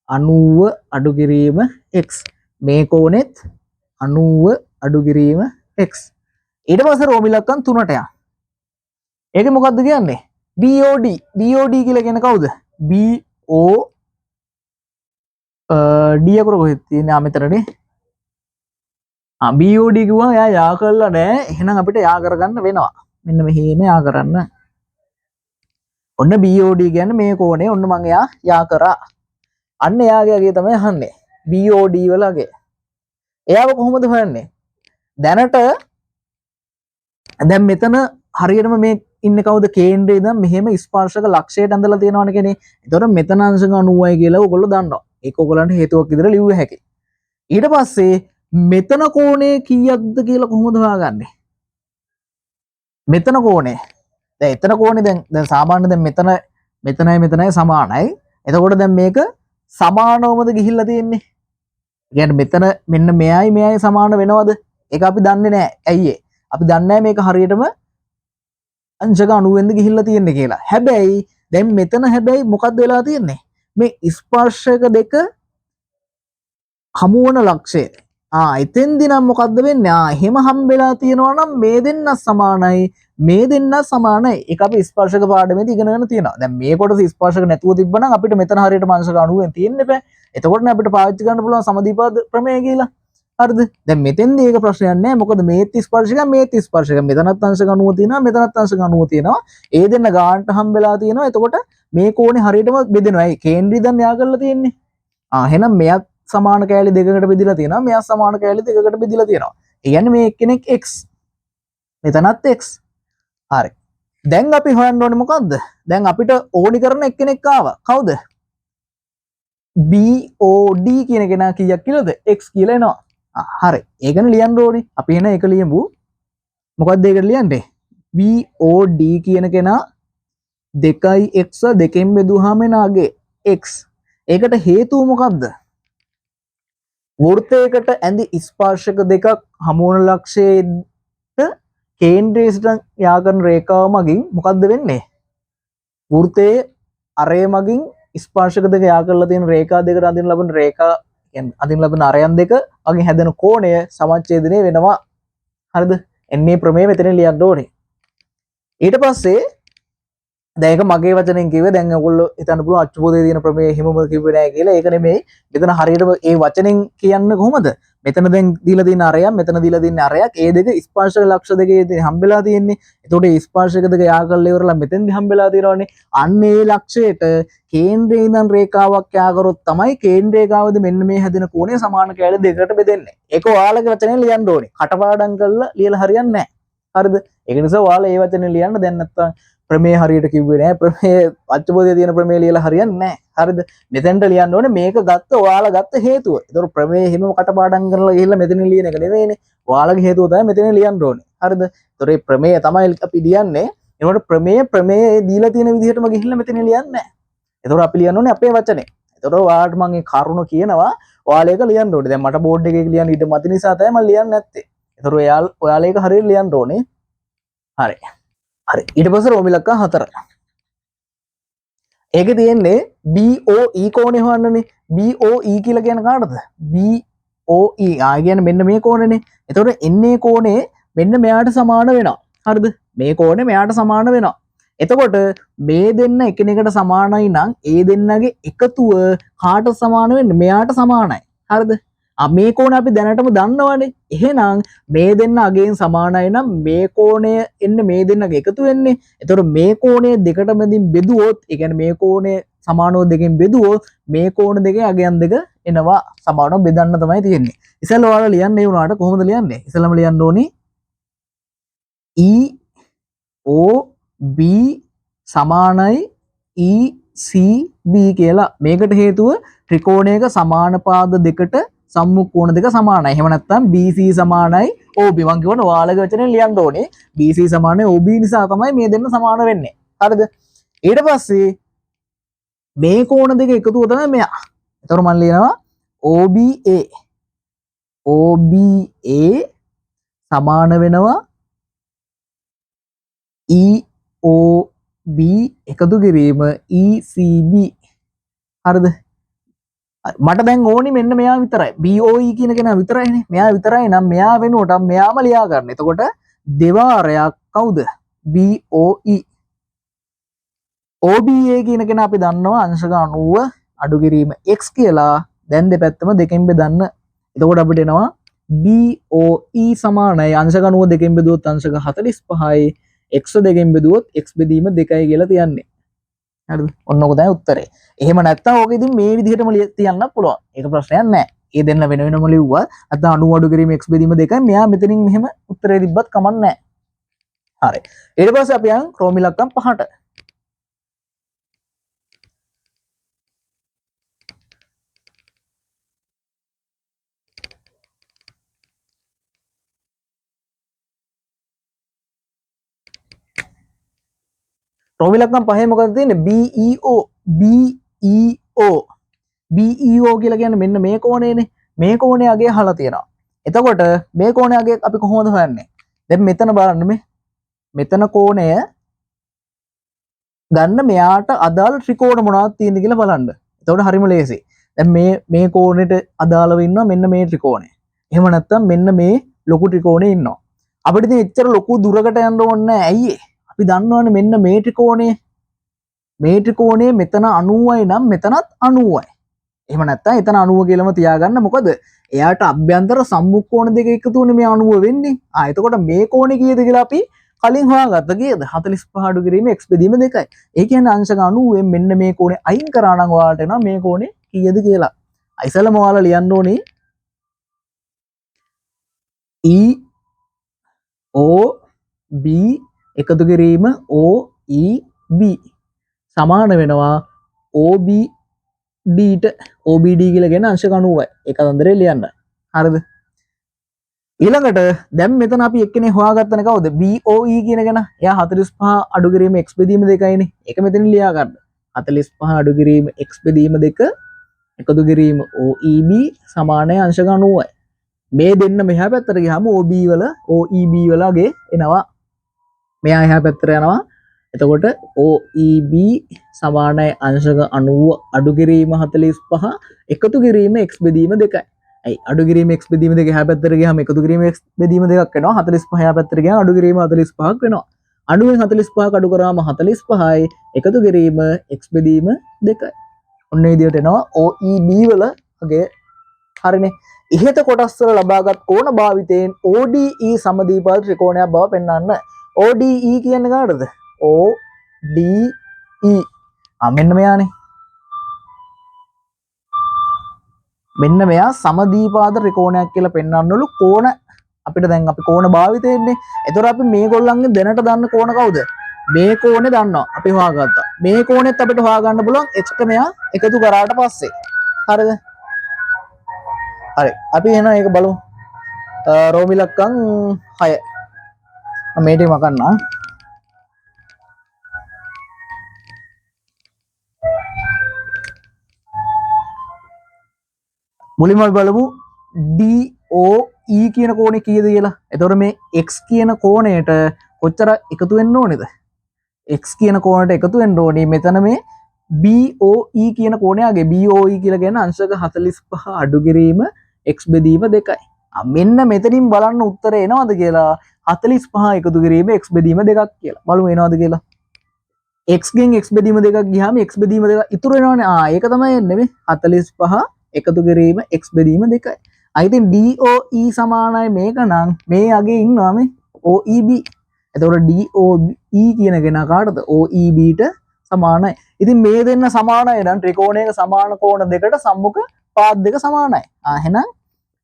90 අඩු කිරීම x. මේ කෝණෙත් 90 අඩු කිරීම x. ඊට පස්සේ රෝම ඉලක්කම් 3ට යන්න. ඒකේ මොකද්ද කියන්නේ? BOD. BOD කියලා කියන්නේ කවුද? BO D අකුර කොහෙද තියෙන්නේ? මෙතනනේ. BOD කිව්වම එයා යා කරලා නැහැ. එහෙනම් අපිට යා කරගන්න වෙනවා. මෙන්න මෙහෙම යා කරන්න. ඔන්න BOD කියන්නේ මේ කෝණේ ඔන්න මම යා කරා. අන්න එයාගේ අගේ තමයි අහන්නේ. BOD වලගේ. එයාව කොහොමද හොයන්නේ? දැන් මෙතන හරියටම මේ ඉන්නේ කවුද කේන්ද්‍රයේ ඉඳන් මෙහෙම ස්පර්ශක ලක්ෂයට ඇඳලා තියෙනවනේ කෙනේ. ඒතකොට මෙතන අංශක 90යි කියලා ඔයගොල්ලෝ දන්නවා. ඒක ඔයගොල්ලන්ට හේතුවක් විදිහට ලියුව හැකියි. ඊට පස්සේ මෙතන කෝණය කීයක්ද කියලා කොහොමද හොයාගන්නේ? මෙතන කෝණය. දැන් එතන කෝණේ දැන් සාමාන්‍ය දැන් මෙතනයි සමානයි. එතකොට දැන් මේක සමානවමද ගිහිල්ලා තියෙන්නේ? කියන්නේ මෙතන මෙන්න මෙයයි සමාන වෙනවද? ඒක අපි දන්නේ නැහැ. ඇයි ඒ? අපි දන්නේ නැහැ මේක හරියටම අංශක 90 වෙන්ද ගිහිල්ලා තියෙන්නේ කියලා. හැබැයි දැන් මෙතන මොකක්ද වෙලා තියෙන්නේ? මේ ස්පර්ශක දෙක හමු වන ලක්ෂය. එතෙන්දී නම් මොකද්ද වෙන්නේ? එහෙම හම්බෙලා තියෙනවා නම් මේ දෙන්න සමානයි, මේ දෙන්න සමානයි. ඒක අපි ස්පර්ශක පාඩමේදී ඉගෙන ගන්න තියෙනවා. දැන් මේ කොටස ස්පර්ශක නැතුව තිබ්බනම් අපිට මෙතන හරියට අංශක 90 තියෙන්න බෑ. එතකොටනේ අපිට පාවිච්චි කරන්න පුළුවන් සමදීපාද ප්‍රමේය කියලා. හරිද? දැන් මෙතෙන්දී ඒක ප්‍රශ්නයක් නෑ. මොකද මේත් ස්පර්ශක මෙතනත් අංශක 90 තියෙනවා, මෙතනත් අංශක 90 තියෙනවා. ඒ දෙන්න ගානට හම්බෙලා තියෙනවා. එතකොට මේ කෝණේ හරියටම බෙදෙනවා. ඒ කේන්ද්‍රය දැන් යා කරලා තියෙන්නේ. එහෙනම් මෙයත් සමාන කෑලි දෙකකට බෙදලා තියෙනවා, මෙයත් සමාන කෑලි දෙකකට බෙදලා තියෙනවා. ඒ කියන්නේ මේ එක්කෙනෙක් x, මෙතනත් x. හරි. දැන් අපි හොයන්න ඕනේ මොකද්ද? දැන් අපිට ඕනි කරන එක්කෙනෙක් ආවා. කවුද? BOD කියන කෙනා කීයක් කියලාද? x කියලා එනවා. හරි. ඒකනේ ලියන්න ඕනේ. අපි එන එක ලියමු. මොකක්ද ඒකට ලියන්නේ? BOD කියන කෙනා 2x දෙකෙන් බෙදුවාම එනාගේ x. ඒකට හේතුව මොකද්ද? වෘත්තයකට ඇඳි ස්පර්ශක දෙකක් හමු වන ලක්ෂයේට කේන්ද්‍රයේ සිට යා කරන රේඛාව මගින් මොකද්ද වෙන්නේ? වෘත්තයේ අරය මගින් ස්පර්ශක දෙක යා කරලා තියෙන රේඛා දෙකට අඳින ලබන රේඛා කියන්නේ අඳින ලබන අරයන් දෙක මගින් හැදෙන කෝණය සමච්ඡේදනය වෙනවා. හරිද? එන්නේ ප්‍රමේය මෙතන ලියන්න ඕනේ. ඊට පස්සේ දැන් ඒක මගේ වචනෙන් කිව්වේ. දැන් ඔයගොල්ලෝ හිතන්න පුළුවන් අච්චුපොතේ තියෙන ප්‍රමේය හිමම කිව්වේ නෑ කියලා. ඒක නෙමෙයි. මෙතන හරියටම ඒ වචනෙන් කියන්නේ කොහොමද? මෙතන දැන් දීලා තියෙන අරයක්, මෙතන දීලා තියෙන අරයක්. ඒ දෙක ස්පර්ශක ලක්ෂ දෙකේ හම්බෙලා තියෙන්නේ. එතකොට මේ ස්පර්ශක දෙක යා කරලා ඉවරලා මෙතෙන්දි හම්බෙලා තියෙනවනේ. අන්න ඒ ලක්ෂයට කේන්ද්‍රයේ ඉඳන් රේඛාවක් යා කරොත් තමයි කේන්ද්‍රයේ ගාවද මෙන්න මේ හැදෙන කෝණය සමාන කෑලි දෙකකට බෙදෙන්නේ. ඒක ඔයාලගේ වචනෙන් ලියන්න ඕනේ. කටපාඩම් කරලා ලියලා හරියන්නේ නෑ. හරිද? ඒක නිසා ඔයාලා ඒ වචනේ ලියන්න. දැන් නැත්තම් ප්‍රමේය හරියට කිව්වේ නෑ. ප්‍රමේය අච්චුපොතේ තියෙන ප්‍රමේය ලියලා හරියන්නේ නෑ. හරිද? මෙතෙන්ට ලියන්න ඕනේ මේක ගත්ත ඔයාලා ගත්ත හේතුව. ඒතකොට ප්‍රමේය හිමම කටපාඩම් කරලා ගිහිල්ලා මෙතන ලියන එක නෙවෙයිනේ. ඔයාලගේ හේතුව තමයි මෙතන ලියන්න ඕනේ. හරිද? ඒතකොට මේ ප්‍රමේය තමයි අපි ලියන්නේ. ඒකට ප්‍රමේය දීලා තියෙන විදිහටම ගිහිල්ලා මෙතන ලියන්නේ නෑ. ඒතකොට අපි ලියන්න ඕනේ අපේ වචනේ. ඒතකොට ඔයාලට මම මේ කරුණ කියනවා. ඔයාලා ඒක ලියන්න ඕනේ. දැන් මට බෝඩ් එකේ ලියන්න ඊට මත නිසා තමයි මම ලියන්නේ නැත්තේ. ඒතකොට ඔයාලා ඒක හරියට ලියන්න ඕනේ. හරි. හරි. ඊට පස්සේ රෝමි ලක්කා 4. ඒකේ තියෙන්නේ BOE කෝණය හොයන්නනේ. BOE කියලා කියන කාටද? BOE. කියන්නේ මෙන්න මේ කෝණයනේ. එතකොට එන්නේ කෝණේ මෙන්න මෙයාට සමාන වෙනවා. හරිද? මේ කෝණය මෙයාට සමාන වෙනවා. එතකොට මේ දෙන්න එකිනෙකට සමානයි නම් ඒ දෙන්නගේ එකතුව කාට සමාන වෙන්නේ? මෙයාට සමානයි. හරිද? මේ කෝණය අපි දැනටම දන්නවනේ. එහෙනම් මේ දෙන්න අගෙන් සමානයි නම් මේ කෝණය එන්නේ මේ දෙන්නගේ එකතු වෙන්නේ. එතකොට මේ කෝණය දෙකට මැදින් බෙදුවොත්, ඒ කියන්නේ මේ කෝණය සමානව දෙකෙන් බෙදුවොත් මේ කෝණ දෙකේ අගයන් දෙක එනවා. සමානව බෙදන්න තමයි තියෙන්නේ. ඉතින් ඔයාලා ලියන්නේ වුණාට කොහොමද ලියන්නේ? ඉතින්ම ලියන්න ඕනේ EOB සමානයි ECB කියලා. මේකට හේතුව ත්‍රිකෝණයක සමාන පාද දෙකට සම්මුඛ කෝණ දෙක සමානයි. එහෙම නැත්නම් BC සමානයි OB. මම කියවන ඔයාලගේ වචනේ ලියන්න ඕනේ. BC සමානයි OB නිසා තමයි මේ දෙන්න සමාන වෙන්නේ. හරිද? ඊට පස්සේ මේ කෝණ දෙක එකතුව තමයි මෙයා. එතකොට මම ලියනවා OBA. OBA සමාන වෙනවා EOB එකතු කිරීම ECB. හරිද? මට දැන් ඕනි මෙන්න මෙයා විතරයි. BOE කියන කෙනා විතරයිනේ. මෙයා විතරයි නම් මෙයා වෙනුවට මෙයාම ලියා ගන්න. එතකොට දෙවාරයක් කවුද? BOE. OBA කියන කෙනා අපි දන්නවා අංශක 90 අඩු කිරීම x කියලා. දැන් දෙපැත්තම දෙකෙන් බෙදන්න. එතකොට අපිට එනවා BOE සමානයි අංශක 90 දෙකෙන් බෙදුවොත් අංශක 45යි. x දෙකෙන් බෙදුවොත් x බෙදීම 2යි කියලා තියන්නේ. හරිද? ඔන්න ඔක තමයි උත්තරේ. එහෙම නැත්නම් ඕක ඉතින් මේ විදිහටම තියන්න පුළුවන්. ඒක ප්‍රශ්නයක් නෑ. ඒ දෙන්න වෙන වෙනම ලිව්වා. නැත්නම් 90 අඩු කිරීම x බෙදීම 2යි. මෙයා මෙතනින් මෙහෙම උත්තරේ තිබ්බත් කමක් නෑ. හරි. ඊට පස්සේ අපි යන් රෝම ඉලක්කම් 5ට. රෝම ඉලක්කම් 5 මොකද තියෙන්නේ? BEO BEO කියලා කියන්නේ මෙන්න මේ කෝණයනේ. මේ කෝණය අගේ අහලා තියෙනවා. එතකොට මේ කෝණය අගේ අපි කොහොමද හොයන්නේ? දැන් මෙතන බලන්න මෙතන කෝණය ගන්න මෙයාට අදාළ ත්‍රිකෝණ මොනවද තියෙන්නේ කියලා බලන්න. එතකොට හරිම ලේසි. දැන් මේ කෝණයට අදාළව ඉන්නවා මෙන්න මේ ත්‍රිකෝණය. එහෙම නැත්නම් මෙන්න මේ ලොකු ත්‍රිකෝණේ ඉන්නවා. අපිට ඉතින් එච්චර ලොකු දුරකට යන්න ඕනේ නැහැ. ඇයි ඒ? අපි දන්නවනේ මෙන්න මේ ත්‍රිකෝණය මෙතන 90යි නම් මෙතනත් 90යි. එහෙම නැත්නම් එතන 90 කියලාම තියාගන්න. මොකද එයාට අභ්‍යන්තර සම්මුඛ දෙක එකතු වුනේ මේ 90 වෙන්නේ. එතකොට මේ කෝණේ කීයද කියලා අපි කලින් හොයාගත්ත කීයද? 45 අඩු කිරීම x බෙදීම 2යි. ඒ කියන්නේ අංශක 90 න් මෙන්න මේ කෝණේ අයින් කරා නම් ඔයාලට එනවා මේ කෝණේ කීයද කියලා. ඉතින්ම ඔයාලා ලියන්න ඕනේ E O B එකතු කිරීම O E B සමාන වෙනවා OB ඩීට OBD කියලා කියන අංශක 90යි. ඒක අතන්දරේ ලියන්න. හරිද? ඊළඟට දැන් මෙතන අපි එක්කෙනේ හොයාගත්තනේ කවුද? BOE කියන කෙනා. එයා 45 අඩු කිරීම x බෙදීම 2යිනේ. ඒක මෙතන ලියා ගන්න. 45 අඩු කිරීම x බෙදීම 2 එකතු කිරීම OEB සමානයි අංශක 90යි. මේ දෙන්න මෙහා පැත්තට ගියාම OB වල OEB වලගේ එනවා. මෙයා එහා පැත්තට යනවා. එතකොට OEB සමානයි අංශක 90 අඩු කිරීම 45 එකතු කිරීම x බෙදීම 2යි. ඇයි අඩු කිරීම x බෙදීම 2 එහා පැත්තට ගියාම එකතු කිරීම x බෙදීම 2ක් වෙනවා. 45 එහා පැත්තට ගියාම අඩු කිරීම 45ක් වෙනවා. 90න් 45ක් අඩු කරාම 45යි එකතු කිරීම x බෙදීම 2යි. ඔන්න ඒ විදිහට එනවා OEB වලගේ හරිනේ. ඉහත කොටස් වල ලබාගත් කෝණ භාවිතයෙන් ODE සමදීපාද ත්‍රිකෝණයක් බව පෙන්වන්න. ODE කියන්නේ කාටද? ODE මෙන්න මෙයානේ. මෙන්න මෙයා සමදීපාද ත්‍රිකෝණයක් කියලා පෙන්වන්නලු කෝණ අපිට දැන් අපි කෝණ භාවිතයෙන්නේ. ඒතර අපි මේගොල්ලන්ගේ දැනට දන්න කෝණ කවුද? මේ කෝණේ දන්නවා. අපි හොයාගත්තා. මේ කෝණෙත් අපිට හොයාගන්න පුළුවන් x ට මෙයා එකතු කරාට පස්සේ. හරිද? හරි. අපි එහෙනම් ඒක බලමු. රෝම ඉලක්කම් 6. මේ ටික මකන්න. මුලින්ම බලමු DOE කියන කෝණේ කීයද කියලා. එතකොට මේ x කියන කෝණයට කොච්චර එකතු වෙන්න ඕනේද? x කියන කෝණයට එකතු වෙන්න ඕනේ මෙතන මේ BOE කියන කෝණයගේ BOE කියලා කියන අංශක 45 අඩු කිරීම x බෙදීම 2යි. මෙන්න මෙතනින් බලන්න උත්තරේ එනවද කියලා 45 එකතු කිරීම x බෙදීම 2ක් කියලා. බලමු එනවද කියලා. x ගෙන් x බෙදීම 2ක් ගියාම x බෙදීම 2 ඉතුරු වෙනවනේ. ඒක තමයි එන්නේ මේ 45 එකතු කිරීම x බෙදීම 2යි. ඉතින් DOE සමානයි මේක නම් මේ අගේ ඉන්නවා මේ OEB. එතකොට DOE කියන කෙනා කාටද? OEB ට සමානයි. ඉතින් මේ දෙන්න සමානයි නම් ත්‍රිකෝණයක සමාන කෝණ දෙකට සම්මුඛ පාද දෙක සමානයි. එහෙනම්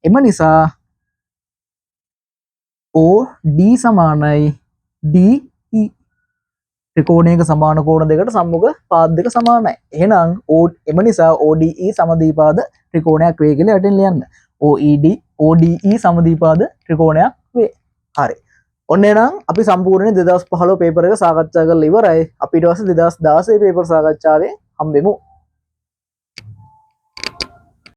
එම නිසා OD සමානයි DE. ත්‍රිකෝණයක සමාන කෝණ දෙකට සම්මුඛ පාද දෙක සමානයි. එහෙනම් එම නිසා ODE සමදීපාද ත්‍රිකෝණයක් වේ කියලා යටින් ලියන්න. ODE සමදීපාද ත්‍රිකෝණයක් වේ. හරි. ඔන්න එහෙනම් අපි සම්පූර්ණයෙන් 2015 පේපර් එක සාකච්ඡා කරලා ඉවරයි. අපි ඊට පස්සේ 2016 පේපර් සාකච්ඡාවේ හම්බෙමු.